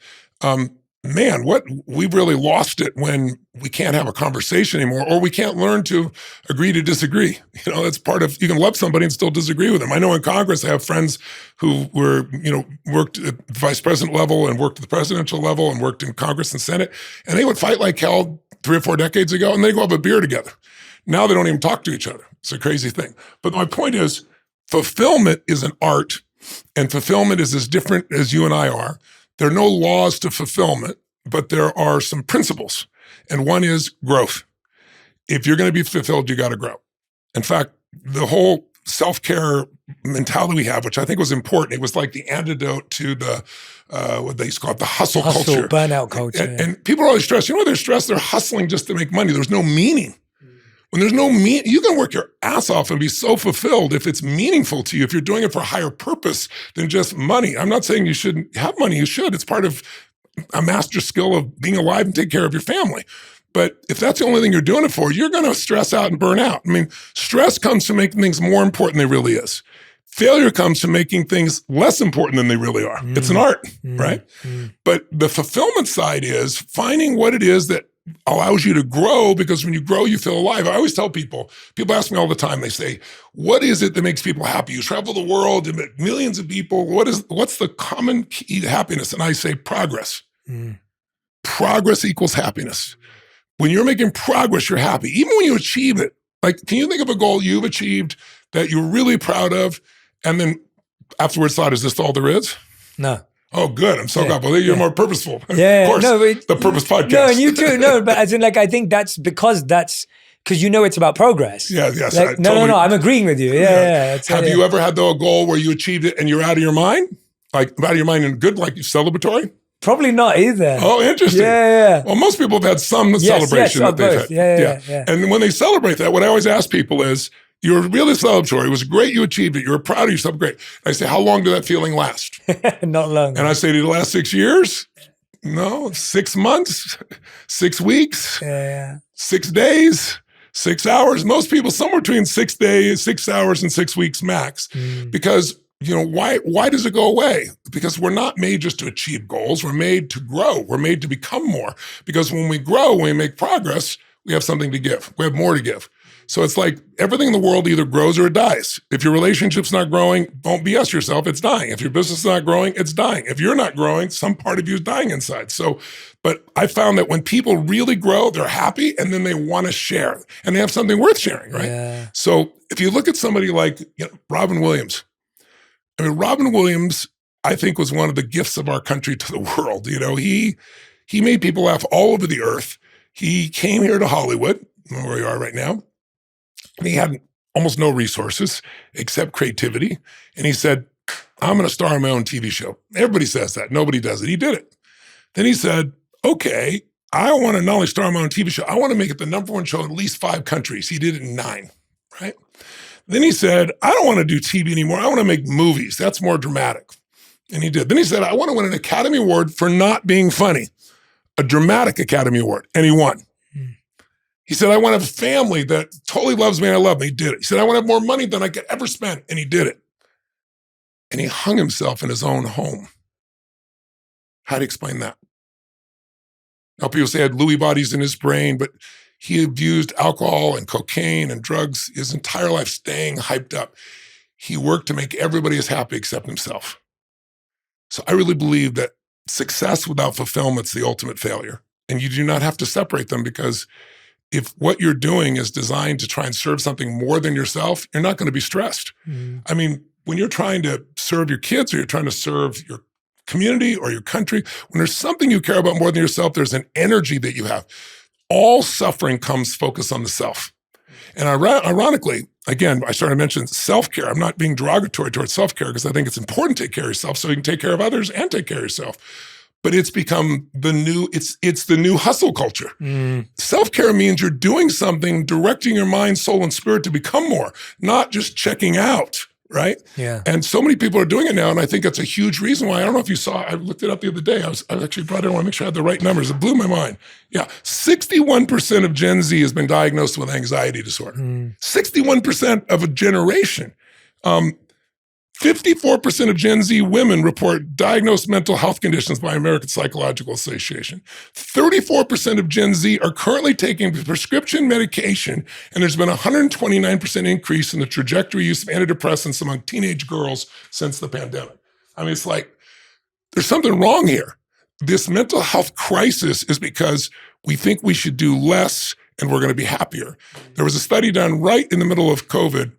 Man, we've really lost it when we can't have a conversation anymore, or we can't learn to agree to disagree. That's part of, you can love somebody and still disagree with them. I know in Congress, I have friends who were, worked at the vice president level and worked at the presidential level and worked in Congress and Senate, and they would fight like hell 3 or 4 decades ago, and they go have a beer together. Now they don't even talk to each other. It's a crazy thing. But my point is, fulfillment is an art, and fulfillment is as different as you and I are. There are no laws to fulfillment, but there are some principles. And one is growth. If you're going to be fulfilled, you got to grow. In fact, the whole self-care mentality we have, which I think was important, it was like the antidote to the, what they used to call it, the hustle culture. Burnout culture. And people are always stressed. They're stressed. They're hustling just to make money. There's no meaning. When there's no meaning, you can work your ass off and be so fulfilled if it's meaningful to you, if you're doing it for a higher purpose than just money. I'm not saying you shouldn't have money. You should. It's part of a master skill of being alive and take care of your family. But if that's the only thing you're doing it for, you're going to stress out and burn out. I mean, stress comes from making things more important than they really is. Failure comes from making things less important than they really are. It's an art, right? But the fulfillment side is finding what it is that allows you to grow, because when you grow, you feel alive. I always tell people ask me all the time, they say, what is it that makes people happy? You travel the world, you meet millions of people. What's the common key to happiness? And I say progress. Progress equals happiness. When you're making progress, you're happy. Even when you achieve it. Like, can you think of a goal you've achieved that you're really proud of, and then afterwards thought, is this all there is? No. Oh, good. I'm so glad. Well, you're more purposeful. Yeah. Of course, the Purpose Podcast. No, and you too. No, but as in, I think that's because it's about progress. Yeah, yes. No, I'm agreeing with you. Yeah. Have you ever had, though, a goal where you achieved it and you're out of your mind? Like, out of your mind and good, like celebratory? Probably not either. Oh, interesting. Yeah. Well, most people have had some celebration that they've had. Yeah. And when they celebrate that, what I always ask people is, you're really celebratory. It was great you achieved it. You were proud of yourself. Great. I say, how long did that feeling last? Not long. And I say, did it last 6 years? No, 6 months, 6 weeks, 6 days, 6 hours. Most people, somewhere between 6 days, 6 hours, and 6 weeks max. Because, why does it go away? Because we're not made just to achieve goals. We're made to grow. We're made to become more. Because when we grow, when we make progress, we have something to give. We have more to give. So it's like everything in the world either grows or it dies. If your relationship's not growing, don't BS yourself, it's dying. If your business is not growing, it's dying. If you're not growing, some part of you is dying inside. So, but I found that when people really grow, they're happy and then they want to share and they have something worth sharing, right? Yeah. So if you look at somebody like Robin Williams, I mean, Robin Williams, I think was one of the gifts of our country to the world. He made people laugh all over the earth. He came here to Hollywood, where we are right now. He had almost no resources except creativity. And he said, I'm going to star in my own TV show. Everybody says that. Nobody does it. He did it. Then he said, okay, I want to not only star in my own TV show, I want to make it the #1 show in at least 5 countries. He did it in 9, right? Then he said, I don't want to do TV anymore. I want to make movies. That's more dramatic. And he did. Then he said, I want to win an Academy Award for not being funny, a dramatic Academy Award. And he won. He said, I want to have a family that totally loves me and I love me. He did it. He said, I want to have more money than I could ever spend. And he did it. And he hung himself in his own home. How do you explain that? Now, people say he had Lewy bodies in his brain, but he abused alcohol and cocaine and drugs his entire life, staying hyped up. He worked to make everybody as happy except himself. So I really believe that success without fulfillment is the ultimate failure. And you do not have to separate them, because if what you're doing is designed to try and serve something more than yourself, you're not going to be stressed. I mean, when you're trying to serve your kids or you're trying to serve your community or your country, when there's something you care about more than yourself, there's an energy that you have. All suffering comes focused on the self. And ironically, again, I started to mention self-care. I'm not being derogatory towards self-care because I think it's important to take care of yourself so you can take care of others and take care of yourself. But it's become it's the new hustle culture. Self-care means you're doing something, directing your mind, soul, and spirit to become more, not just checking out, right? Yeah. And And so many people are doing it now, and I think that's a huge reason why. I don't know if you saw, I looked it up the other day. I actually brought it, I want to make sure I had the right numbers. It blew my mind. Yeah, 61% of Gen Z has been diagnosed with anxiety disorder. 61% of a generation. 54% of Gen Z women report diagnosed mental health conditions by American Psychological Association. 34% of Gen Z are currently taking prescription medication, and there's been a 129% increase in the trajectory use of antidepressants among teenage girls since the pandemic. I mean, it's like, there's something wrong here. This mental health crisis is because we think we should do less and we're going to be happier. There was a study done right in the middle of COVID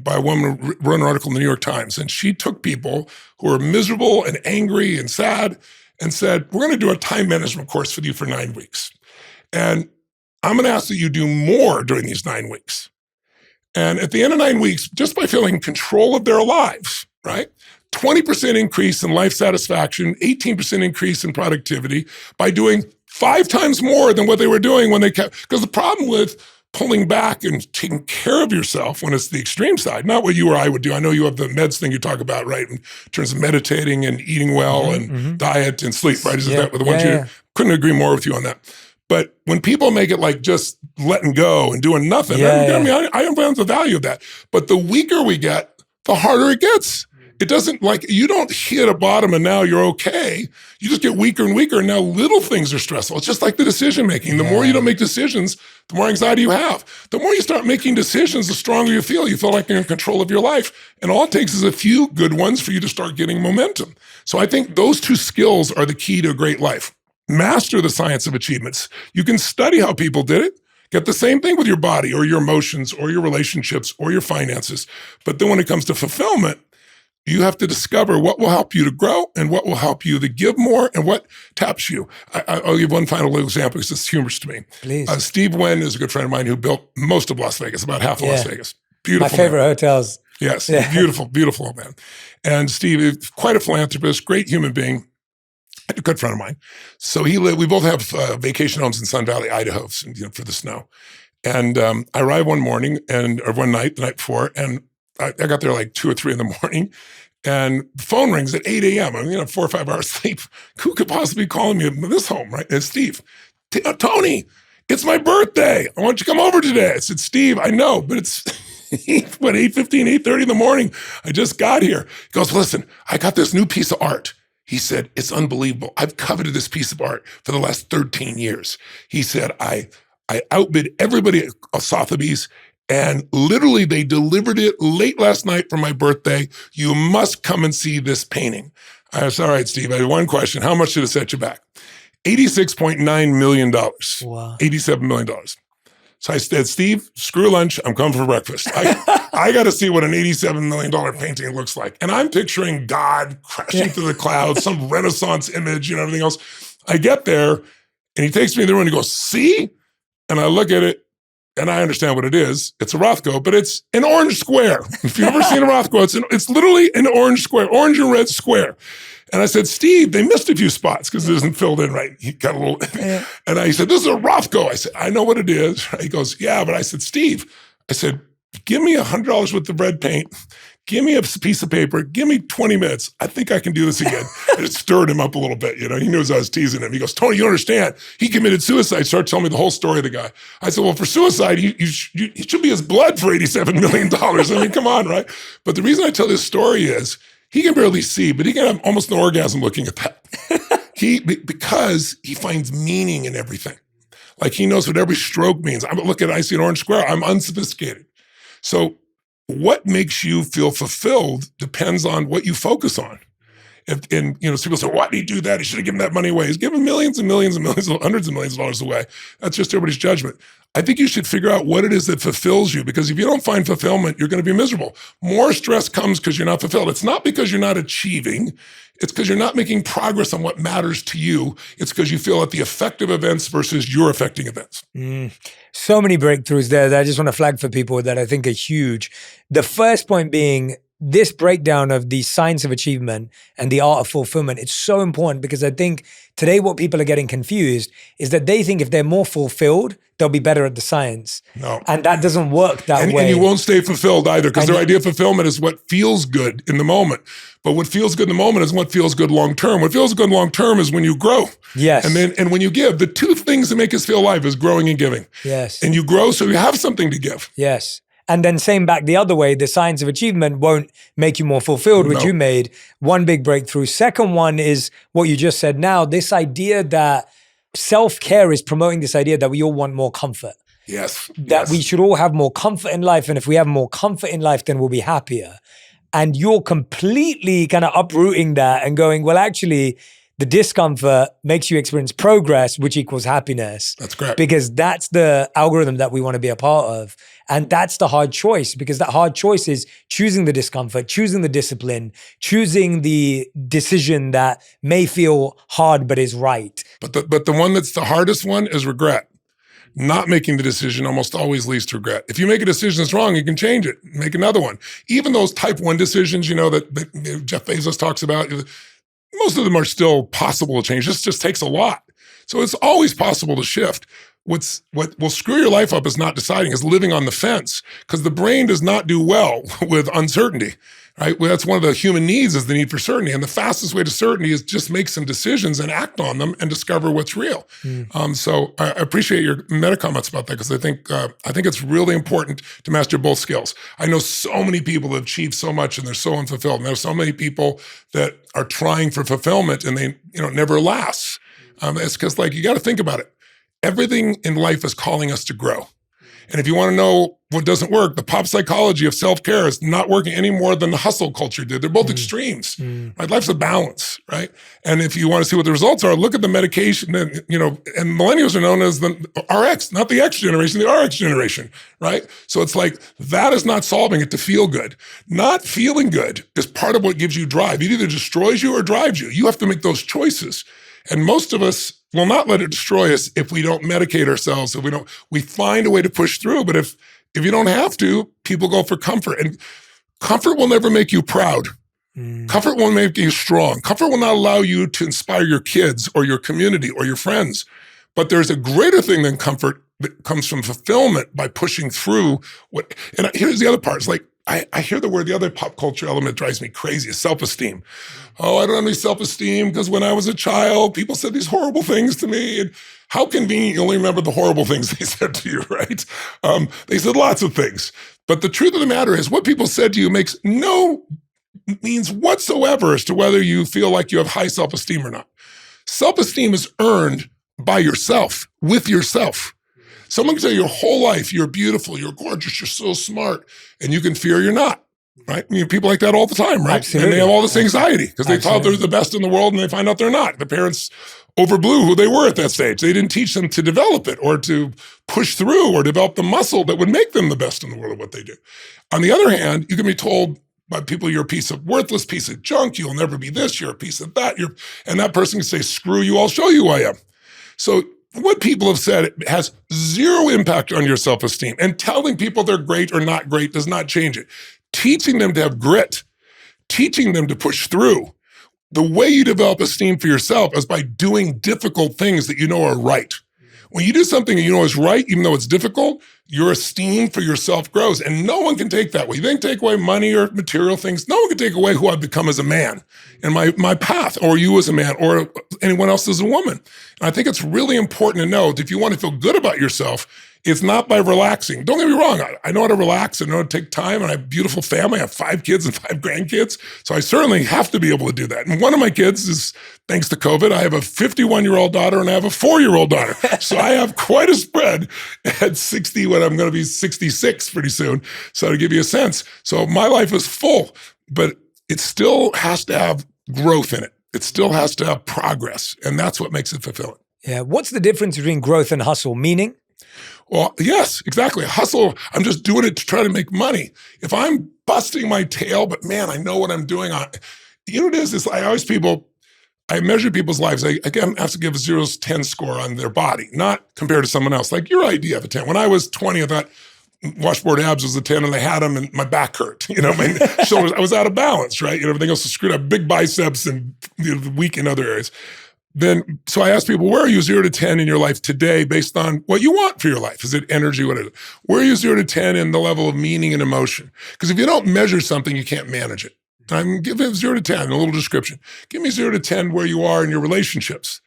by a woman who wrote an article in the New York Times, and she took people who were miserable and angry and sad and said, we're going to do a time management course with you for 9 weeks. And I'm going to ask that you do more during these 9 weeks. And at the end of 9 weeks, just by feeling in control of their lives, right? 20% increase in life satisfaction, 18% increase in productivity by doing 5 times more than what they were doing when they kept, because the problem with pulling back and taking care of yourself when it's the extreme side, not what you or I would do. I know you have the meds thing you talk about, right? In terms of meditating and eating well and diet and sleep, right? Is that the ones you couldn't agree more with you on that. But when people make it like just letting go and doing nothing, I mean, I understand the value of that. But the weaker we get, the harder it gets. It doesn't, like, you don't hit a bottom and now you're okay. You just get weaker and weaker, and now little things are stressful. It's just like the decision making. The more you don't make decisions, the more anxiety you have. The more you start making decisions, the stronger you feel. You feel like you're in control of your life. And all it takes is a few good ones for you to start getting momentum. So I think those 2 skills are the key to a great life. Master the science of achievements. You can study how people did it. Get the same thing with your body or your emotions or your relationships or your finances. But then when it comes to fulfillment, you have to discover what will help you to grow and what will help you to give more and what taps you. I'll give one final little example because it's humorous to me. Please. Steve Wynn is a good friend of mine who built most of Las Vegas, about half of Las Vegas. Beautiful My favorite man. hotels. Yes, beautiful, beautiful old man. And Steve is quite a philanthropist, great human being, a good friend of mine. So we both have vacation homes in Sun Valley, Idaho, for the snow. And I arrived one morning or one night, the night before, and I got there like 2 or 3 in the morning, and the phone rings at 8 a.m. I mean, 4 or 5 hours sleep. Who could possibly be calling me at this home, right? It's Steve. Tony, it's my birthday. I want you to come over today. I said, Steve, I know, but it's 8:15, 8:30 in the morning. I just got here. He goes, listen, I got this new piece of art. He said, it's unbelievable. I've coveted this piece of art for the last 13 years. He said, I I outbid everybody at Sotheby's, and literally they delivered it late last night for my birthday. You must come and see this painting. I said, all right, Steve, I have one question. How much did it set you back? $86.9 million. Wow. $87 million. So I said, Steve, screw lunch. I'm coming for breakfast. I got to see what an $87 million painting looks like. And I'm picturing God crashing through the clouds, some Renaissance image, everything else. I get there and he takes me in the room and he goes, see? And I look at it and I understand what it is. It's a Rothko, but it's an orange square. If you've ever seen a Rothko, it's literally an orange square, orange and red square. And I said, Steve, they missed a few spots because it isn't filled in right. He got a little, and I said, this is a Rothko. I said, I know what it is. He goes, yeah, but I said, Steve, I said, give me $100 worth of red paint. Give me a piece of paper. Give me 20 minutes. I think I can do this again. And it stirred him up a little bit. He knows I was teasing him. He goes, Tony, you understand? He committed suicide. Started telling me the whole story of the guy. I said, well, for suicide, he should be his blood for $87 million. I mean, come on, right? But the reason I tell this story is he can barely see, but he can have almost an orgasm looking at that. Because he finds meaning in everything. Like he knows what every stroke means. I see an orange square. I'm unsophisticated. So what makes you feel fulfilled depends on what you focus on. And people say, why did he do that? He should have given that money away. He's given millions and millions and millions, hundreds of millions of dollars away. That's just everybody's judgment. I think you should figure out what it is that fulfills you, because if you don't find fulfillment, you're going to be miserable. More stress comes because you're not fulfilled. It's not because you're not achieving. It's because you're not making progress on what matters to you. It's because you feel at the effective events versus your affecting events. So many breakthroughs there that I just want to flag for people that I think are huge. The first point being this breakdown of the science of achievement and the art of fulfillment. It's so important because I think today what people are getting confused is that they think if they're more fulfilled, they'll be better at the science. No. And that doesn't work that way. And you won't stay fulfilled either, because their idea of fulfillment is what feels good in the moment. But what feels good in the moment is what feels good long-term. What feels good long-term is when you grow. Yes. And when you give. The two things that make us feel alive is growing and giving. Yes. And you grow so you have something to give. Yes. And then same back the other way, the science of achievement won't make you more fulfilled, which you made. One big breakthrough. Second one is what you just said now, this idea that self-care is promoting this idea that we all want more comfort. Yes. That we should all have more comfort in life. And if we have more comfort in life, then we'll be happier. And you're completely kind of uprooting that and going, well, actually, the discomfort makes you experience progress, which equals happiness. That's correct. Because that's the algorithm that we want to be a part of. And that's the hard choice, because that hard choice is choosing the discomfort, choosing the discipline, choosing the decision that may feel hard but is right. But the one that's the hardest one is regret. Not making the decision almost always leads to regret. If you make a decision that's wrong, you can change it, make another one. Even those type 1 decisions, that Jeff Bezos talks about, most of them are still possible to change. This just takes a lot. So it's always possible to shift. What will screw your life up is not deciding, is living on the fence, because the brain does not do well with uncertainty, right? Well, that's one of the human needs, is the need for certainty. And the fastest way to certainty is just make some decisions and act on them and discover what's real. So I appreciate your meta comments about that, because I think it's really important to master both skills. I know so many people that have achieved so much and they're so unfulfilled. And there's so many people that are trying for fulfillment and they, it never lasts. It's because you got to think about it. Everything in life is calling us to grow. And if you want to know what doesn't work, the pop psychology of self-care is not working any more than the hustle culture did. They're both extremes. Right? Life's a balance, right? And if you want to see what the results are, look at the medication. And millennials are known as the RX, not the X generation, the RX generation, right? So it's that is not solving it to feel good. Not feeling good is part of what gives you drive. It either destroys you or drives you. You have to make those choices. And most of us will not let it destroy us if we don't medicate ourselves. If we find a way to push through. But if you don't have to, people go for comfort. And comfort will never make you proud. Comfort won't make you strong. Comfort will not allow you to inspire your kids or your community or your friends. But there's a greater thing than comfort that comes from fulfillment by pushing through what. And here's the other part. It's I hear the other pop culture element drives me crazy, is self-esteem. Oh, I don't have any self-esteem because when I was a child, people said these horrible things to me. And how convenient you only remember the horrible things they said to you, right? They said lots of things. But the truth of the matter is what people said to you makes no means whatsoever as to whether you feel like you have high self-esteem or not. Self-esteem is earned by yourself, with yourself. Someone can say your whole life, you're beautiful, you're gorgeous, you're so smart, and you can fear you're not. Right? I mean, people like that all the time, right? Absolutely. And they have all this anxiety because they thought they're the best in the world and they find out they're not. The parents overblew who they were at that stage. They didn't teach them to develop it or to push through or develop the muscle that would make them the best in the world at what they do. On the other hand, you can be told by people you're a piece of worthless piece of junk, you'll never be this, you're a piece of that, and that person can say, screw you, I'll show you who I am. So what people have said has zero impact on your self-esteem, and telling people they're great or not great does not change it. Teaching them to have grit, teaching them to push through. The way you develop esteem for yourself is by doing difficult things that you know are right. When you do something that you know is right, even though it's difficult, your esteem for yourself grows, and no one can take that away. You can take away money or material things. No one can take away who I've become as a man and my path, or you as a man, or anyone else as a woman. And I think it's really important to know that if you want to feel good about yourself, it's not by relaxing. Don't get me wrong. I know how to relax. I know how to take time. And I have a beautiful family. I have 5 kids and 5 grandkids. So I certainly have to be able to do that. And one of my kids is, thanks to COVID, I have a 51-year-old daughter and I have a 4-year-old daughter. So I have quite a spread at 60 when I'm going to be 66 pretty soon. So to give you a sense. So my life is full, but it still has to have growth in it. It still has to have progress. And that's what makes it fulfilling. Yeah. What's the difference between growth and hustle? Meaning? Well, yes, exactly. Hustle, I'm just doing it to try to make money. If I'm busting my tail, but man, I know what I'm doing. You know what it is? I measure people's lives. I again have to give a 0 to 10 score on their body, not compared to someone else. Like your idea of a 10. When I was 20, I thought washboard abs was a 10 and I had them and my back hurt. My shoulders, I was out of balance, right? Everything else was screwed up, big biceps and weak in other areas. So I asked people, where are you 0 to 10 in your life today based on what you want for your life? Is it energy? What is it? Where are you 0 to 10 in the level of meaning and emotion? Because if you don't measure something, you can't manage it. I'm giving 0 to 10, a little description. Give me 0 to 10 where you are in your relationships.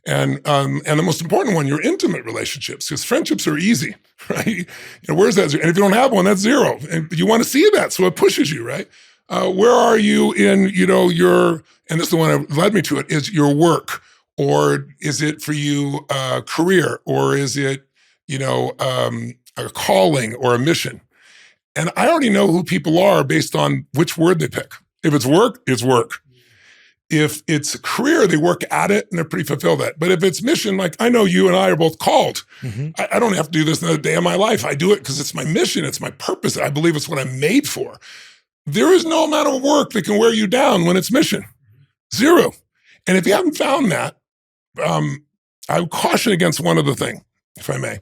And the most important one, your intimate relationships, because friendships are easy, right? Where's that 0? And if you don't have one, that's 0. And you want to see that, so it pushes you, right? Where are you in, your, and this is the one that led me to it, is your work. Or is it for you a career? Or is it, a calling or a mission? And I already know who people are based on which word they pick. If it's work, it's work. If it's a career, they work at it and they're pretty fulfilled at it. But if it's mission, like I know you and I are both called. Mm-hmm. I don't have to do this another day of my life. I do it because it's my mission. It's my purpose. I believe it's what I'm made for. There is no amount of work that can wear you down when it's mission. 0. And if you haven't found that, I would caution against one other thing, if I may.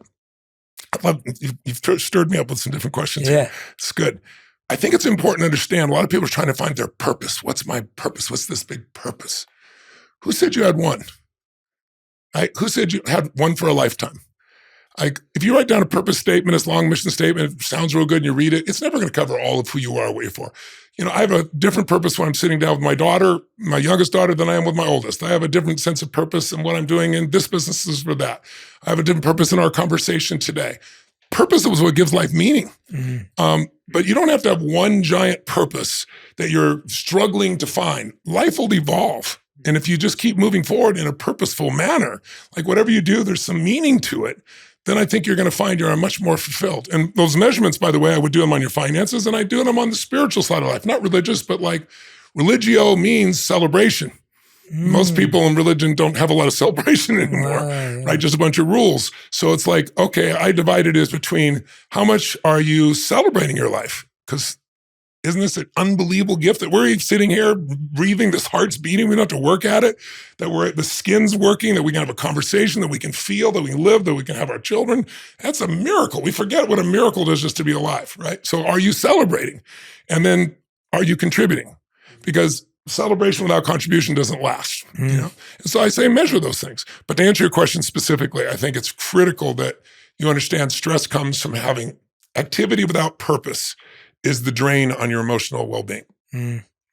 You've stirred me up with some different questions. Yeah. Here. It's good. I think it's important to understand a lot of people are trying to find their purpose. What's my purpose? What's this big purpose? Who said you had one? Right? Who said you had one for a lifetime? Like, if you write down a purpose statement, this long mission statement, it sounds real good and you read it, it's never going to cover all of who you are, what you're for. I have a different purpose when I'm sitting down with my daughter, my youngest daughter, than I am with my oldest. I have a different sense of purpose in what I'm doing in this business is for that. I have a different purpose in our conversation today. Purpose is what gives life meaning. Mm-hmm. But you don't have to have one giant purpose that you're struggling to find. Life will evolve. And if you just keep moving forward in a purposeful manner, like whatever you do, there's some meaning to it, then I think you're going to find you're much more fulfilled. And those measurements, by the way, I would do them on your finances and I do them on the spiritual side of life, not religious, but like religio means celebration. Most people in religion don't have a lot of celebration anymore, right? Just a bunch of rules. So it's like, okay, I divided it between how much are you celebrating your life? Because isn't this an unbelievable gift that we're sitting here breathing, this heart's beating, we don't have to work at it, that the skin's working, that we can have a conversation, that we can feel, that we can live, that we can have our children. That's a miracle. We forget what a miracle it is just to be alive, right? So are you celebrating? And then are you contributing? Because celebration without contribution doesn't last, And so I say measure those things. But to answer your question specifically, I think it's critical that you understand stress comes from having activity without purpose is the drain on your emotional well-being.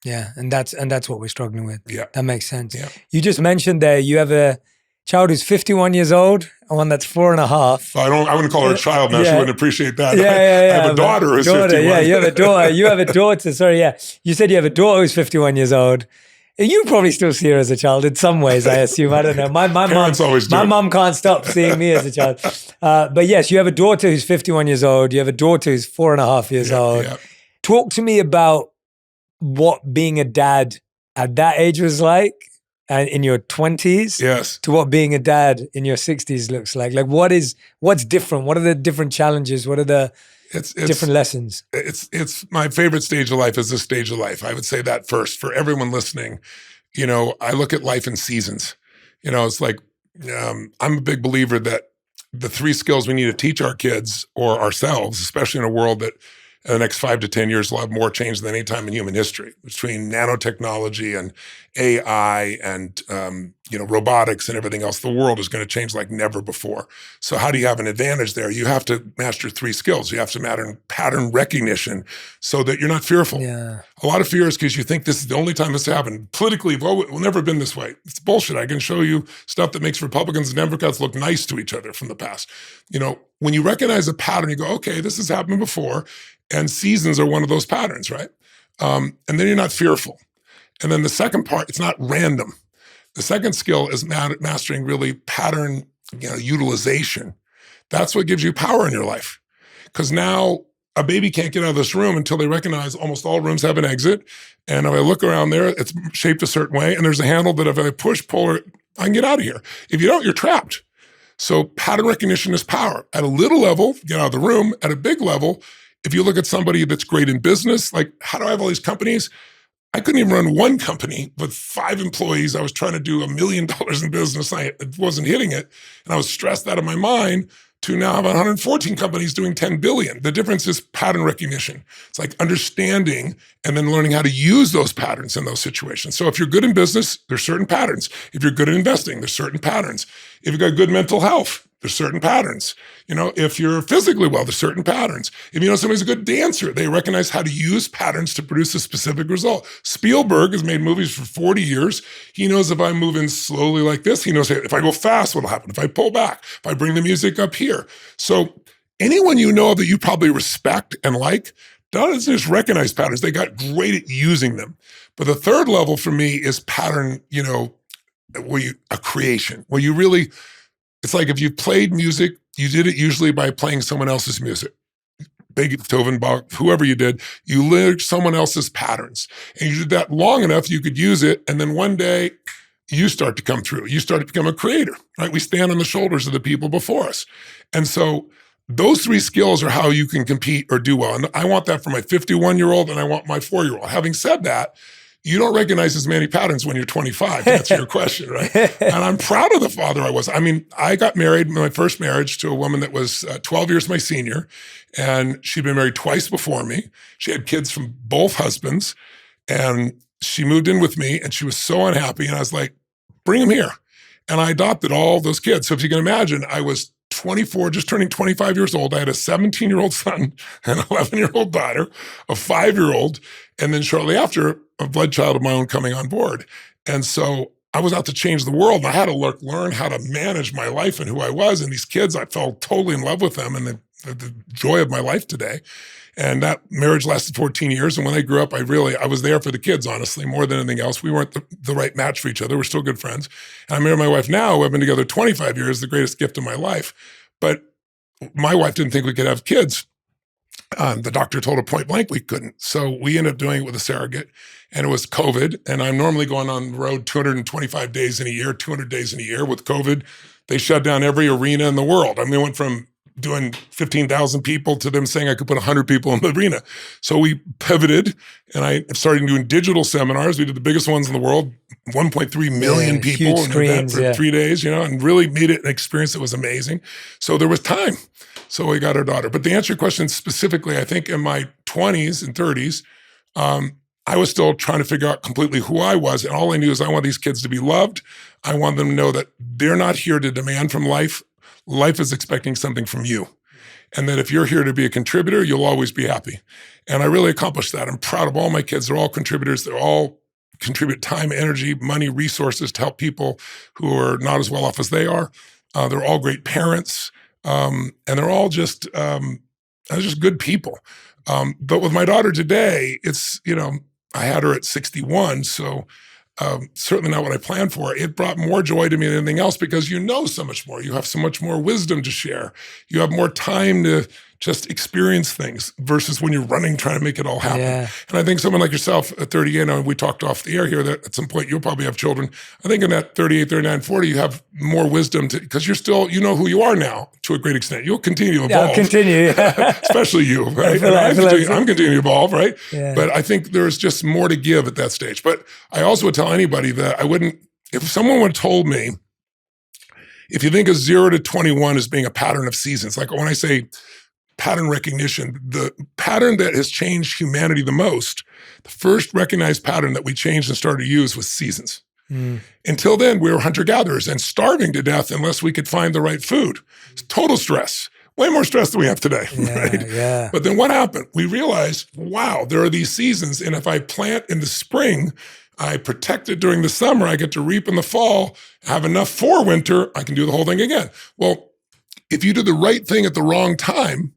Yeah, and that's what we're struggling with. Yeah. That makes sense. Yeah. You just mentioned there you have a child who's 51 years old, and one that's 4.5. I wouldn't call her a child now. Yeah. She wouldn't appreciate that. Yeah. I have a daughter who's 51. Yeah, you have a daughter. You have a daughter. Sorry, yeah. You said you have a daughter who's 51 years old, You probably still see her as a child in some ways, I assume. I don't know. Parents always do. My mom can't stop seeing me as a child. But yes, you have a daughter who's 51 years old. You have a daughter who's 4.5 years old. Yeah. Talk to me about what being a dad at that age was like, and in your 20s, Yes, to what being a dad in your 60s looks like. Like, what's different? What are the different challenges? What are the it's different lessons? It's my favorite stage of life is this stage of life. I would say that first for everyone listening. I look at life in seasons. It's like I'm a big believer that the 3 skills we need to teach our kids or ourselves, especially in a world that in the next 5 to 10 years will have more change than any time in human history, between nanotechnology and AI and robotics and everything else. The world is going to change like never before. So how do you have an advantage there? You have to master 3 skills. You have to master pattern recognition so that you're not fearful. Yeah. A lot of fear is because you think this is the only time this happened. Politically, well, it will never have been this way. It's bullshit. I can show you stuff that makes Republicans and Democrats look nice to each other from the past. When you recognize a pattern, you go, okay, this has happened before. And seasons are one of those patterns, right? And then you're not fearful. And then the second part, it's not random. The second skill is mastering really pattern utilization. That's what gives you power in your life. Because now a baby can't get out of this room until they recognize almost all rooms have an exit. And if I look around there, it's shaped a certain way. And there's a handle that if I push, pull, I can get out of here. If you don't, you're trapped. So pattern recognition is power. At a little level, get out of the room. At a big level, if you look at somebody that's great in business, like how do I have all these companies? I couldn't even run one company with 5 employees. I was trying to do $1 million in business. I wasn't hitting it. And I was stressed out of my mind to now have 114 companies doing 10 billion. The difference is pattern recognition. It's like understanding and then learning how to use those patterns in those situations. So if you're good in business, there's certain patterns. If you're good at investing, there's certain patterns. If you've got good mental health, there's certain patterns. If you're physically well, there's certain patterns. If somebody's a good dancer, they recognize how to use patterns to produce a specific result. Spielberg has made movies for 40 years. He knows if I move in slowly like this, he knows if I go fast, what'll happen. If I pull back, if I bring the music up here. So anyone that you probably respect and like doesn't just recognize patterns. They got great at using them. But the third level for me is pattern, a creation, where you really, it's like if you played music, you did it usually by playing someone else's music. Beethoven, Bach, whoever you did, you learned someone else's patterns. And you did that long enough, you could use it. And then one day you start to come through. You start to become a creator, right? We stand on the shoulders of the people before us. And so those 3 skills are how you can compete or do well. And I want that for my 51-year-old and I want my 4-year-old. Having said that, you don't recognize as many patterns when you're 25, to answer your question, right? And I'm proud of the father I was. I mean, I got married, my first marriage, to a woman that was 12 years my senior, and she'd been married twice before me. She had kids from both husbands, and she moved in with me, and she was so unhappy, and I was like, bring them here. And I adopted all those kids. So if you can imagine, I was 24, just turning 25 years old. I had a 17-year-old son, an 11-year-old daughter, a 5-year-old, and then shortly after, a blood child of my own coming on board. And so I was out to change the world, and I had to learn how to manage my life and who I was. And these kids, I fell totally in love with them and the joy of my life today. And that marriage lasted 14 years. And when they grew up, I was there for the kids, honestly, more than anything else. We weren't the right match for each other. We're still good friends. And I married my wife now. We've been together 25 years, the greatest gift of my life. But my wife didn't think we could have kids. The doctor told her point blank we couldn't. So we ended up doing it with a surrogate, and it was COVID. And I'm normally going on the road 225 days in a year, 200 days in a year. With COVID, they shut down every arena in the world. I mean, they went from doing 15,000 people to them saying I could put 100 people in the arena. So we pivoted, and I started doing digital seminars. We did the biggest ones in the world, 1.3 million people in an event for 3 days, and really made it an experience that was amazing. So there was time. So we got our daughter. But to answer your question specifically, I think in my 20s and 30s, I was still trying to figure out completely who I was. And all I knew is I want these kids to be loved. I want them to know that they're not here to demand from life. Life is expecting something from you. And that if you're here to be a contributor, you'll always be happy. And I really accomplished that. I'm proud of all my kids. They're all contributors. They're all contribute time, energy, money, resources to help people who are not as well off as they are. They're all great parents. And they're all just good people. But with my daughter today, it's, I had her at 61. So certainly not what I planned for. It brought more joy to me than anything else because you know so much more. You have so much more wisdom to share. You have more time to just experience things versus when you're running, trying to make it all happen. Yeah. And I think someone like yourself at 38, and we talked off the air here that at some point you'll probably have children. I think in that 38, 39, 40, you have more wisdom because you're still, you know who you are now to a great extent. You'll continue to evolve. Yeah, I'll continue. Especially you, right? I'm continuing to evolve, right? Yeah. But I think there's just more to give at that stage. But I also would tell anybody that I wouldn't, if someone would have told me, if you think of 0 to 21 as being a pattern of seasons, like when I say pattern recognition, the pattern that has changed humanity the most, the first recognized pattern that we changed and started to use was seasons. Until then, we were hunter-gatherers and starving to death unless we could find the right food. Total stress. Way more stress than we have today, right? Yeah. But then what happened? We realized, wow, there are these seasons, and if I plant in the spring, I protect it during the summer, I get to reap in the fall, have enough for winter, I can do the whole thing again. Well, if you do the right thing at the wrong time,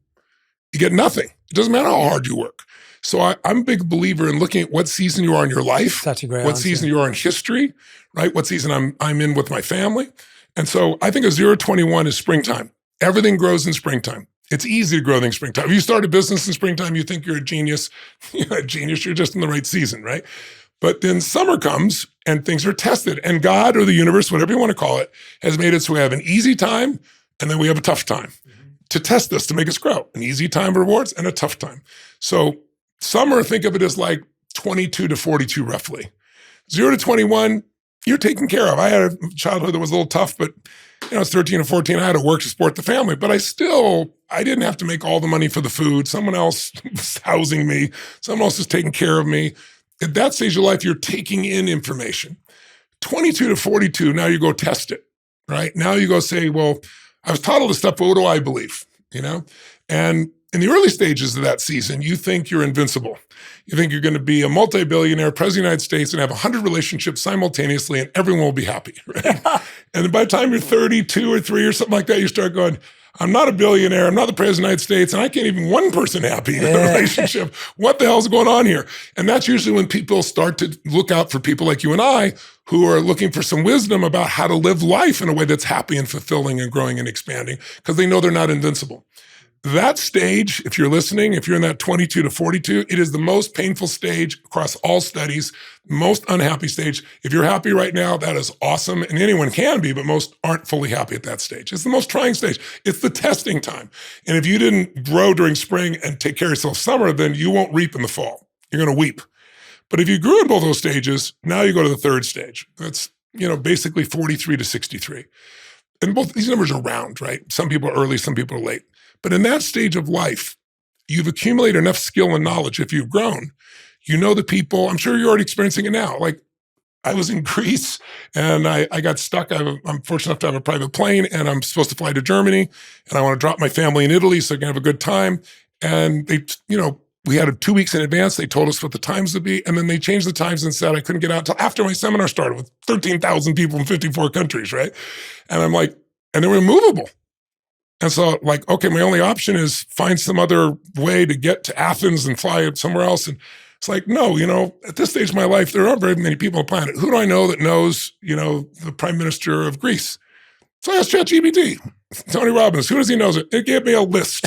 you get nothing. It doesn't matter how hard you work. So I'm a big believer in looking at what season you are in your life, such a great what answer. season you are in history, right? What season I'm in with my family. And so I think a 0 to 21 is springtime. Everything grows in springtime. It's easy to grow things in springtime. If you start a business in springtime, you think you're a genius. You're not a genius, you're just in the right season, right? But then summer comes and things are tested. And God or the universe, whatever you want to call it, has made it so we have an easy time and then we have a tough time to test this, to make us grow. An easy time rewards and a tough time. So summer, think of it as like 22 to 42 roughly. 0 to 21, you're taken care of. I had a childhood that was a little tough, but I was 13 or 14. I had to work to support the family, but I didn't have to make all the money for the food. Someone else was housing me. Someone else was taking care of me. At that stage of life, you're taking in information. 22 to 42, now you go test it, right? Now you go say, well, I was taught all this stuff, but what do I believe? And in the early stages of that season, you think you're invincible. You think you're going to be a multi-billionaire, president of the United States, and have 100 relationships simultaneously, and everyone will be happy, right? And then by the time you're 32 or 3 or something like that, you start going, I'm not a billionaire, I'm not the president of the United States, and I can't even one person happy in a relationship. What the hell's going on here? And that's usually when people start to look out for people like you and I who are looking for some wisdom about how to live life in a way that's happy and fulfilling and growing and expanding because they know they're not invincible. That stage, if you're listening, if you're in that 22 to 42, it is the most painful stage across all studies, most unhappy stage. If you're happy right now, that is awesome. And anyone can be, but most aren't fully happy at that stage. It's the most trying stage. It's the testing time. And if you didn't grow during spring and take care of yourself summer, then you won't reap in the fall. You're going to weep. But if you grew in both those stages, now you go to the third stage. That's, basically 43 to 63. And both these numbers are round, right? Some people are early, some people are late. But in that stage of life, you've accumulated enough skill and knowledge. If you've grown, you know the people, I'm sure you're already experiencing it now. Like I was in Greece and I got stuck. I'm fortunate enough to have a private plane and I'm supposed to fly to Germany and I want to drop my family in Italy so I can have a good time. And they, we had it 2 weeks in advance. They told us what the times would be. And then they changed the times and said I couldn't get out until after my seminar started with 13,000 people from 54 countries, right? And I'm like, and they were immovable. And so like, okay, my only option is find some other way to get to Athens and fly somewhere else. And it's like, no, at this stage of my life, there aren't very many people on the planet. Who do I know that knows, the prime minister of Greece? So I asked ChatGPT, Tony Robbins, who does he know? It gave me a list.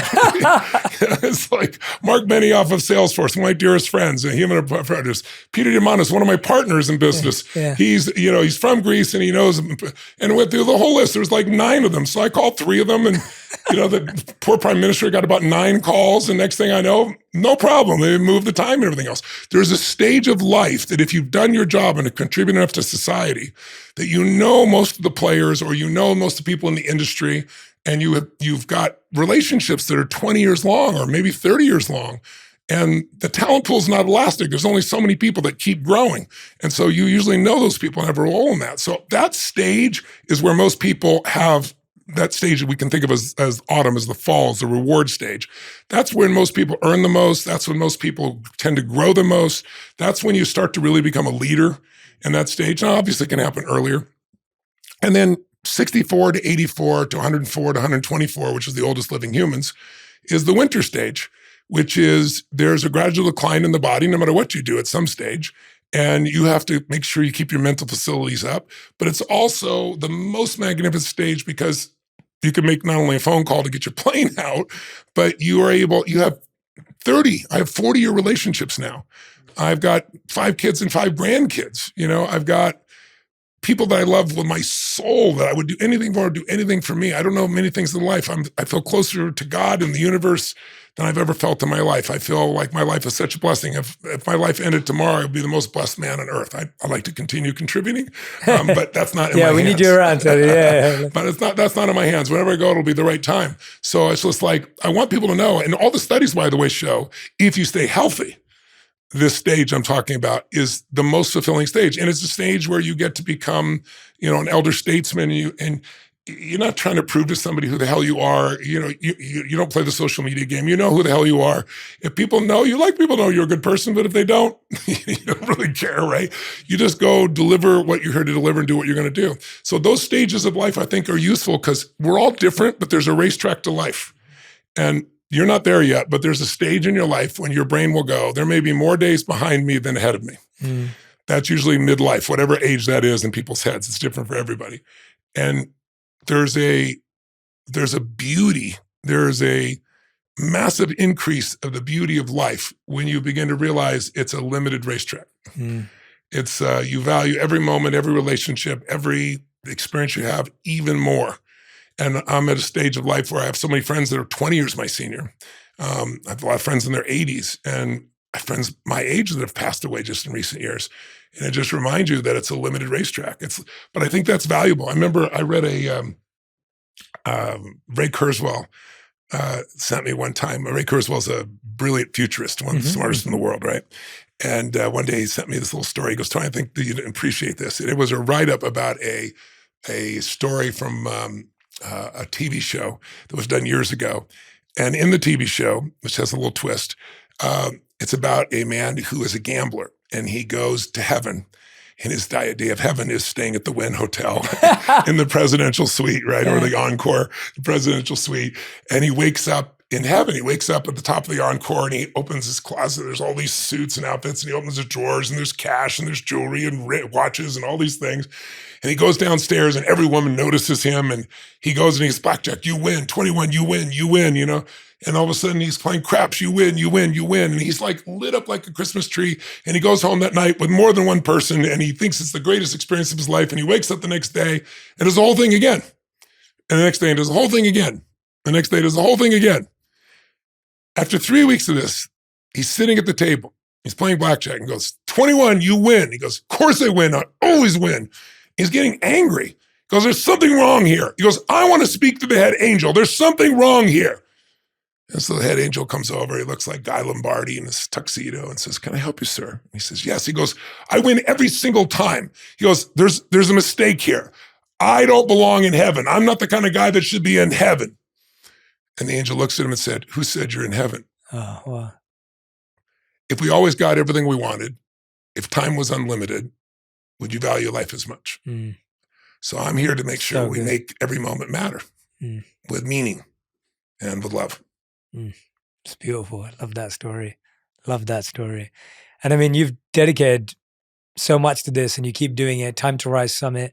It's like Mark Benioff of Salesforce, one of my dearest friends, and human partners. Peter Diamandis, one of my partners in business. Yeah. He's from Greece and he knows, and went through the whole list. There was like 9 of them. So I called 3 of them and, the poor prime minister got about 9 calls. And next thing I know, no problem. They moved the time and everything else. There's a stage of life that if you've done your job and contributed enough to society, that most of the players or most of the people in the industry, and you've got relationships that are 20 years long or maybe 30 years long. And the talent pool is not elastic. There's only so many people that keep growing. And so you usually know those people and have a role in that. So that stage is where most people have that stage that we can think of as autumn, as the fall, as the reward stage. That's when most people earn the most. That's when most people tend to grow the most. That's when you start to really become a leader in that stage. Now, obviously, it can happen earlier. And then 64 to 84 to 104 to 124, which is the oldest living humans, is the winter stage, which is there's a gradual decline in the body no matter what you do at some stage. And you have to make sure you keep your mental facilities up. But it's also the most magnificent stage because you can make not only a phone call to get your plane out, but you have 40-year relationships now. I've got 5 kids and 5 grandkids. I've got people that I love with my soul that I would do anything for, do anything for me. I don't know many things in life. I feel closer to God and the universe than I've ever felt in my life. I feel like my life is such a blessing. If my life ended tomorrow, I'd be the most blessed man on earth. I'd like to continue contributing, but that's not in my hands. Yeah, we need you around, Tony. Yeah. But that's not in my hands. Whenever I go, it'll be the right time. So it's just like, I want people to know, and all the studies, by the way, show if you stay healthy, this stage I'm talking about is the most fulfilling stage. And it's a stage where you get to become, an elder statesman, and you're not trying to prove to somebody who the hell you are. You don't play the social media game. You know who the hell you are. If people know you, like people know you're a good person, but if they don't, you don't really care, right? You just go deliver what you're here to deliver and do what you're going to do. So those stages of life, I think, are useful because we're all different, but there's a racetrack to life. And you're not there yet, but there's a stage in your life when your brain will go, there may be more days behind me than ahead of me. Mm. That's usually midlife, whatever age that is in people's heads. It's different for everybody. And there's a beauty, there's a massive increase of the beauty of life when you begin to realize it's a limited racetrack. Mm. It's you value every moment, every relationship, every experience you have even more. And I'm at a stage of life where I have so many friends that are 20 years my senior. I have a lot of friends in their 80s, and I have friends my age that have passed away just in recent years. And it just reminds you that it's a limited racetrack. But I think that's valuable. I remember I read Ray Kurzweil sent me one time. Ray Kurzweil's a brilliant futurist, one of the smartest in the world, right? And one day he sent me this little story. He goes, Tony, I think that you'd appreciate this. And it was a write-up about a story from a TV show that was done years ago. And in the TV show, which has a little twist, it's about a man who is a gambler, and he goes to heaven. And his idea of heaven is staying at the Wynn Hotel in the presidential suite, right? Or the Encore, the presidential suite. And he wakes up in heaven. He wakes up at the top of the Encore and he opens his closet. There's all these suits and outfits, and he opens the drawers, and there's cash and there's jewelry and watches and all these things. And he goes downstairs and every woman notices him, and he goes and he's blackjack, you win, 21, you win, And all of a sudden he's playing craps, you win. And he's like lit up like a Christmas tree. And he goes home that night with more than one person, and he thinks it's the greatest experience of his life. And he wakes up the next day and does the whole thing again. And the next day he does the whole thing again. The next day he does the whole thing again. After 3 weeks of this, he's sitting at the table. He's playing blackjack and goes, 21, you win. He goes, of course I win. I always win. He's getting angry. He goes, there's something wrong here. He goes, I want to speak to the head angel. There's something wrong here. And so the head angel comes over. He looks like Guy Lombardi in his tuxedo and says, can I help you, sir? And he says, yes. He goes, I win every single time. He goes, there's a mistake here. I don't belong in heaven. I'm not the kind of guy that should be in heaven. And the angel looks at him and said, who said you're in heaven? Oh, wow. If we always got everything we wanted, if time was unlimited, would you value life as much? Mm. So I'm here to make sure we make every moment matter with meaning and with love. Mm. It's beautiful. I love that story. And I mean, you've dedicated so much to this and you keep doing it. Time to Rise Summit.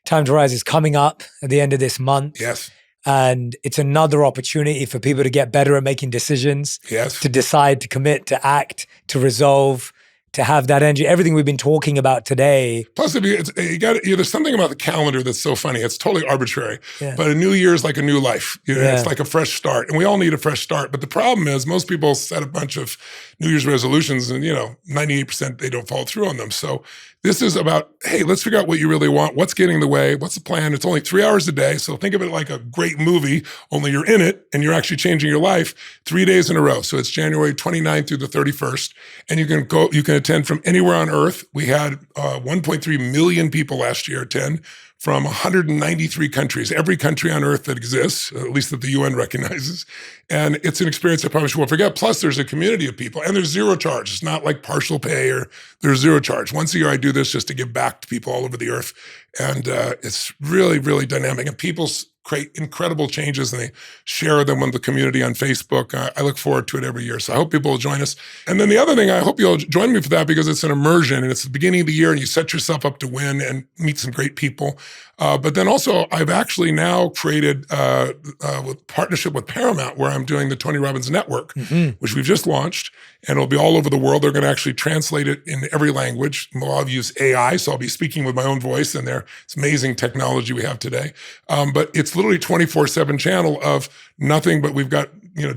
Time to Rise is coming up at the end of this month. Yes. And it's another opportunity for people to get better at making decisions, to decide, to commit, to act, to resolve, to have that energy. Everything we've been talking about today. Plus, there's something about the calendar that's so funny. It's totally arbitrary. Yeah. But a new year is like a new life. It's like a fresh start. And we all need a fresh start. But the problem is most people set a bunch of New Year's resolutions and, 98% they don't follow through on them. So this is about, hey, let's figure out what you really want. What's getting in the way? What's the plan? It's only 3 hours a day. So think of it like a great movie, only you're in it and you're actually changing your life 3 days in a row. So it's January 29th through the 31st. And you can attend from anywhere on earth. We had 1.3 million people last year attend from 193 countries, every country on earth that exists, at least that the UN recognizes. And it's an experience I promise you won't forget. Plus, there's a community of people, and there's zero charge. It's not like partial pay, or there's zero charge. Once a year, I do this just to give back to people all over the earth. And it's really, really dynamic. And people create incredible changes, and they share them with the community on Facebook. I look forward to it every year. So I hope people will join us. And then the other thing, I hope you'll join me for that, because it's an immersion and it's the beginning of the year and you set yourself up to win and meet some great people. But then also I've actually now created with partnership with Paramount, where I'm doing the Tony Robbins Network, which we've just launched, and it'll be all over the world. They're going to actually translate it in every language. I'll use AI, so I'll be speaking with my own voice, and it's amazing technology we have today. But it's literally 24/7 channel of nothing, but we've got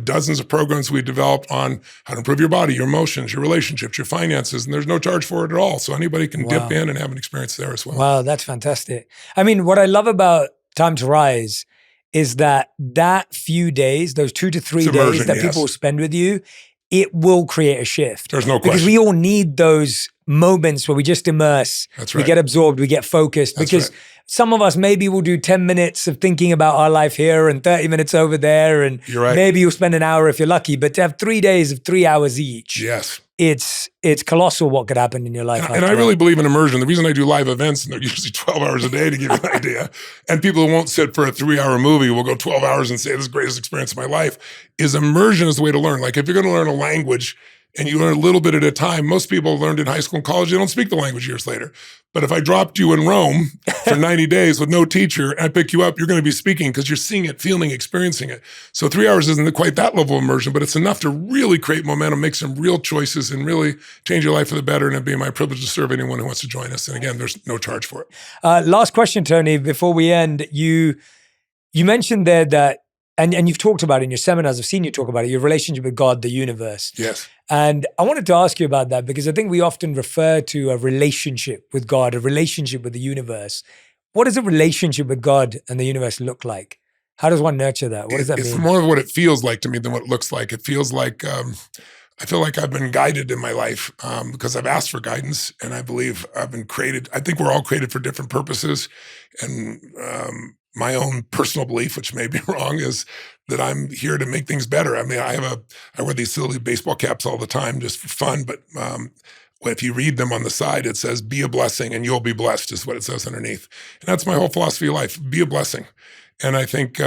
dozens of programs we developed on how to improve your body, your emotions, your relationships, your finances, and there's no charge for it at all. So anybody can dip in and have an experience there as well. Wow, that's fantastic. I mean, what I love about Time to Rise is that few days, those 2 to 3 days that people will spend with you, it will create a shift. There's no question. Because we all need those moments where we just immerse, we get absorbed, we get focused. Because some of us maybe will do 10 minutes of thinking about our life here and 30 minutes over there. And maybe you'll spend an hour if you're lucky. But to have 3 days of 3 hours each, it's colossal what could happen in your life. And I really believe in immersion. The reason I do live events, and they're usually 12 hours a day to give you an idea, and people who won't sit for a 3-hour movie will go 12 hours and say, this is the greatest experience of my life, is immersion is the way to learn. Like if you're going to learn a language and you learn a little bit at a time, most people learned in high school and college, they don't speak the language years later. But if I dropped you in Rome for 90 days with no teacher and I pick you up, you're going to be speaking because you're seeing it, feeling, experiencing it. So 3 hours isn't quite that level of immersion, but it's enough to really create momentum, make some real choices, and really change your life for the better. And it'd be my privilege to serve anyone who wants to join us. And again, there's no charge for it. Last question, Tony, before we end. You mentioned there that, and you've talked about it in your seminars, I've seen you talk about it, your relationship with God, the universe. Yes. And I wanted to ask you about that, because I think we often refer to a relationship with God, a relationship with the universe. What does a relationship with God and the universe look like? How does one nurture that? What does that mean? It's more of what it feels like to me than what it looks like. It feels like, I feel like I've been guided in my life because I've asked for guidance, and I believe I've been created. I think we're all created for different purposes. And my own personal belief, which may be wrong, is that I'm here to make things better. I mean, I wear these silly baseball caps all the time just for fun, but if you read them on the side, it says, be a blessing and you'll be blessed, is what it says underneath. And that's my whole philosophy of life, be a blessing. And I think,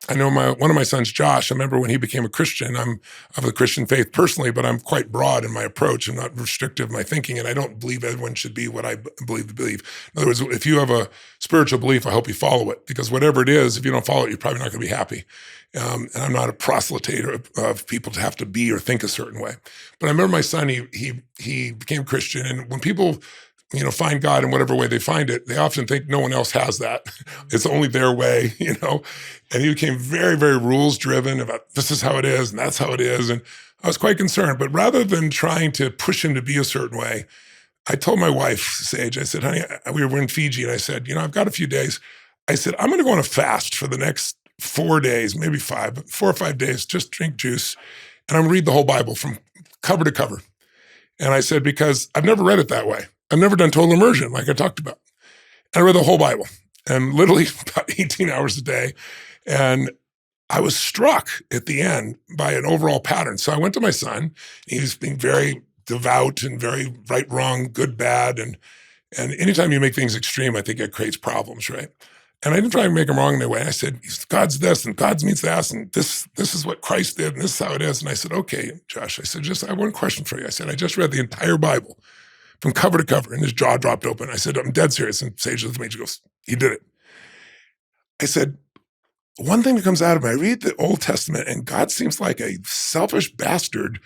I know one of my sons, Josh, I remember when he became a Christian. I'm of the Christian faith personally, but I'm quite broad in my approach. I'm not restrictive in my thinking, and I don't believe everyone should be what I believe to believe. In other words, if you have a spiritual belief, I hope you follow it, because whatever it is, if you don't follow it, you're probably not going to be happy. And I'm not a proselyte of people to have to be or think a certain way. But I remember my son, he became Christian, and when people find God in whatever way they find it, they often think no one else has that. It's only their way, And he became very, very rules driven about this is how it is and that's how it is. And I was quite concerned. But rather than trying to push him to be a certain way, I told my wife, Sage, I said, honey, we were in Fiji, and I said, I've got a few days. I said, I'm going to go on a fast for the next 4 days, maybe 4 or 5 days, just drink juice. And I'm going to read the whole Bible from cover to cover. And I said, because I've never read it that way. I've never done total immersion like I talked about. And I read the whole Bible, and literally about 18 hours a day. And I was struck at the end by an overall pattern. So I went to my son. He was being very devout and very right, wrong, good, bad. And anytime you make things extreme, I think it creates problems, right? And I didn't try to make him wrong in any way. I said, God's this and God's means that, and this is what Christ did, and this is how it is. And I said, okay, Josh, I said, I have one question for you. I said, I just read the entire Bible from cover to cover, and his jaw dropped open. I said, I'm dead serious. And Sage looked at me and she goes, he did it. I said, one thing that comes out of me, I read the Old Testament, and God seems like a selfish bastard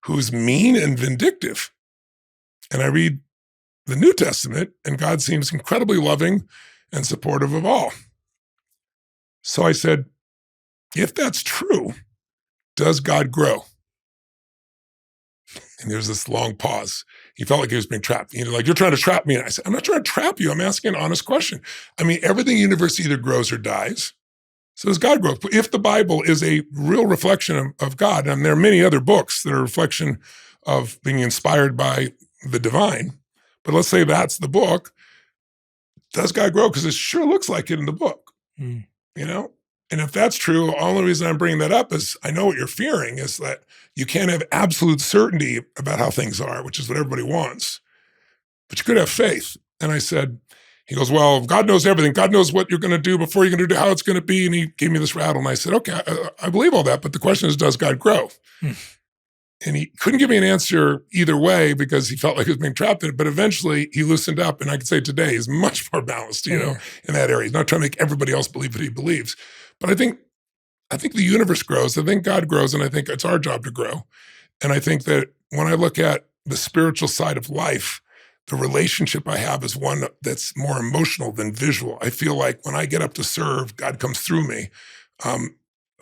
who's mean and vindictive. And I read the New Testament, and God seems incredibly loving and supportive of all. So I said, if that's true, does God grow? And there's this long pause. He felt like he was being trapped. Like, you're trying to trap me. And I said, I'm not trying to trap you. I'm asking an honest question. I mean, everything in the universe either grows or dies. So does God grow? If the Bible is a real reflection of God, and there are many other books that are a reflection of being inspired by the divine, but let's say that's the book, does God grow? Because it sure looks like it in the book, And if that's true, the only reason I'm bringing that up is I know what you're fearing is that you can't have absolute certainty about how things are, which is what everybody wants, but you could have faith. And I said, He goes, well, God knows everything. God knows what you're going to do before you're going to do, how it's going to be. And he gave me this rattle. And I said, okay, I believe all that. But the question is, does God grow? And he couldn't give me an answer either way because he felt like he was being trapped in it. But eventually he loosened up. And I can say today he's much more balanced, you know, in that area. He's not trying to make everybody else believe what he believes. But I think the universe grows. I think God grows. And I think it's our job to grow. And I think that when I look at the spiritual side of life, the relationship I have is one that's more emotional than visual. I feel like when I get up to serve, God comes through me.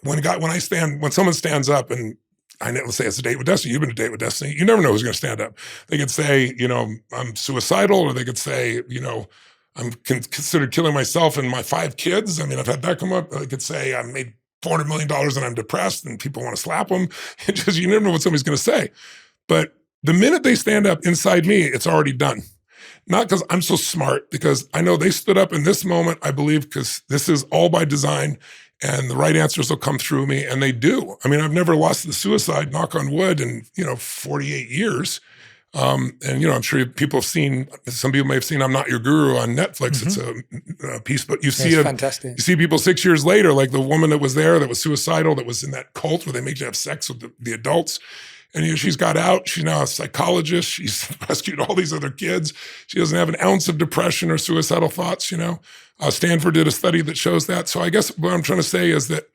When someone stands up and let's say it's a date with destiny, you've been a date with destiny, you never know who's going to stand up. They could say, you know, I'm suicidal, or they could say, you know, I'm considered killing myself and my 5 kids. I mean, I've had that come up. They could say I made $400 million and I'm depressed and people want to slap them. You never know what somebody's going to say. But the minute they stand up inside me, it's already done. Not because I'm so smart, because I know they stood up in this moment, I believe, because this is all by design and the right answers will come through me, and they do. I mean, I've never lost the suicide, knock on wood, in 48 years. And I'm sure some people may have seen I'm Not Your Guru on Netflix. It's a piece, but you see fantastic. You see people 6 years later, like the woman that was there that was suicidal, that was in that cult where they make you have sex with the adults. And she's got out. She's now a psychologist. She's rescued all these other kids. She doesn't have an ounce of depression or suicidal thoughts, Stanford did a study that shows that. So I guess what I'm trying to say is that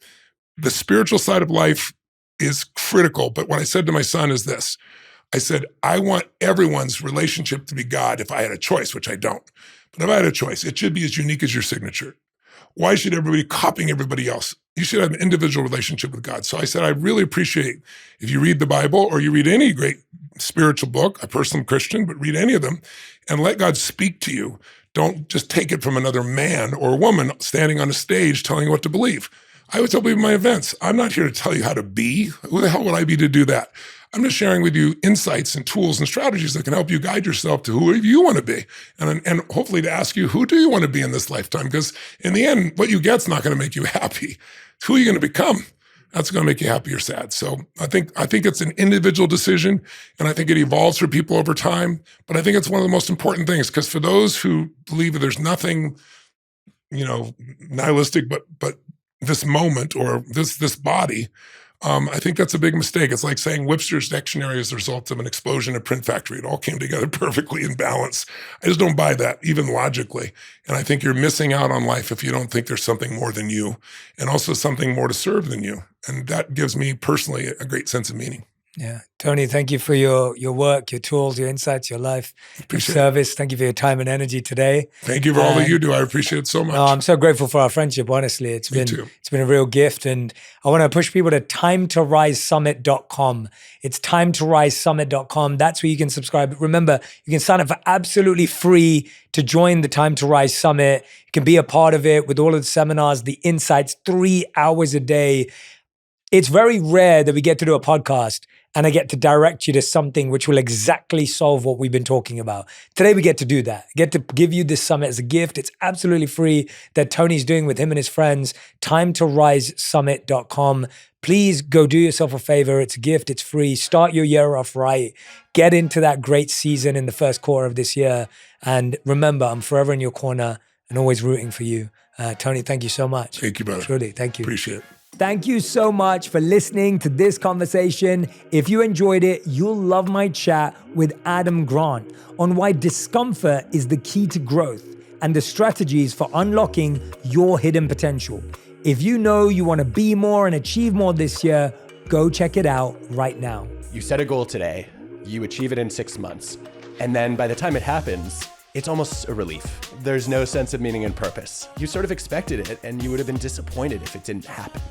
the spiritual side of life is critical. But what I said to my son is this. I said, I want everyone's relationship to be God if I had a choice, which I don't. But if I had a choice, it should be as unique as your signature. Why should everybody copying everybody else? You should have an individual relationship with God. So I said, I really appreciate if you read the Bible or you read any great spiritual book. I personally am Christian, but read any of them and let God speak to you. Don't just take it from another man or woman standing on a stage telling you what to believe. I would tell people in my events, I'm not here to tell you how to be. Who the hell would I be to do that? I'm just sharing with you insights and tools and strategies that can help you guide yourself to who you want to be. And hopefully to ask you, who do you want to be in this lifetime? Because in the end, what you get's not going to make you happy. Who are you going to become? That's going to make you happy or sad. So I think it's an individual decision, and I think it evolves for people over time. But I think it's one of the most important things, because for those who believe that there's nothing, nihilistic, but this moment or this body, I think that's a big mistake. It's like saying Webster's dictionary is the result of an explosion at a print factory. It all came together perfectly in balance. I just don't buy that, even logically. And I think you're missing out on life if you don't think there's something more than you, and also something more to serve than you. And that gives me personally a great sense of meaning. Yeah. Tony, thank you for your work, your tools, your insights, your life, your service. Thank you for your time and energy today. Thank you for all that you do. I appreciate it so much. No, I'm so grateful for our friendship, honestly. It's been a real gift. And I want to push people to timetorisesummit.com. It's timetorisesummit.com. That's where you can subscribe. Remember, you can sign up for absolutely free to join the Time to Rise Summit. You can be a part of it with all of the seminars, the insights, 3 hours a day. It's very rare that we get to do a podcast and I get to direct you to something which will exactly solve what we've been talking about. Today, we get to do that. Get to give you this summit as a gift. It's absolutely free that Tony's doing with him and his friends. timetorisesummit.com. Please go do yourself a favor. It's a gift. It's free. Start your year off right. Get into that great season in the first quarter of this year. And remember, I'm forever in your corner and always rooting for you. Tony, thank you so much. Thank you, brother. Truly, thank you. Appreciate it. Thank you so much for listening to this conversation. If you enjoyed it, you'll love my chat with Adam Grant on why discomfort is the key to growth and the strategies for unlocking your hidden potential. If you know you want to be more and achieve more this year, go check it out right now. You set a goal today, you achieve it in 6 months, and then by the time it happens, it's almost a relief. There's no sense of meaning and purpose. You sort of expected it, and you would have been disappointed if it didn't happen.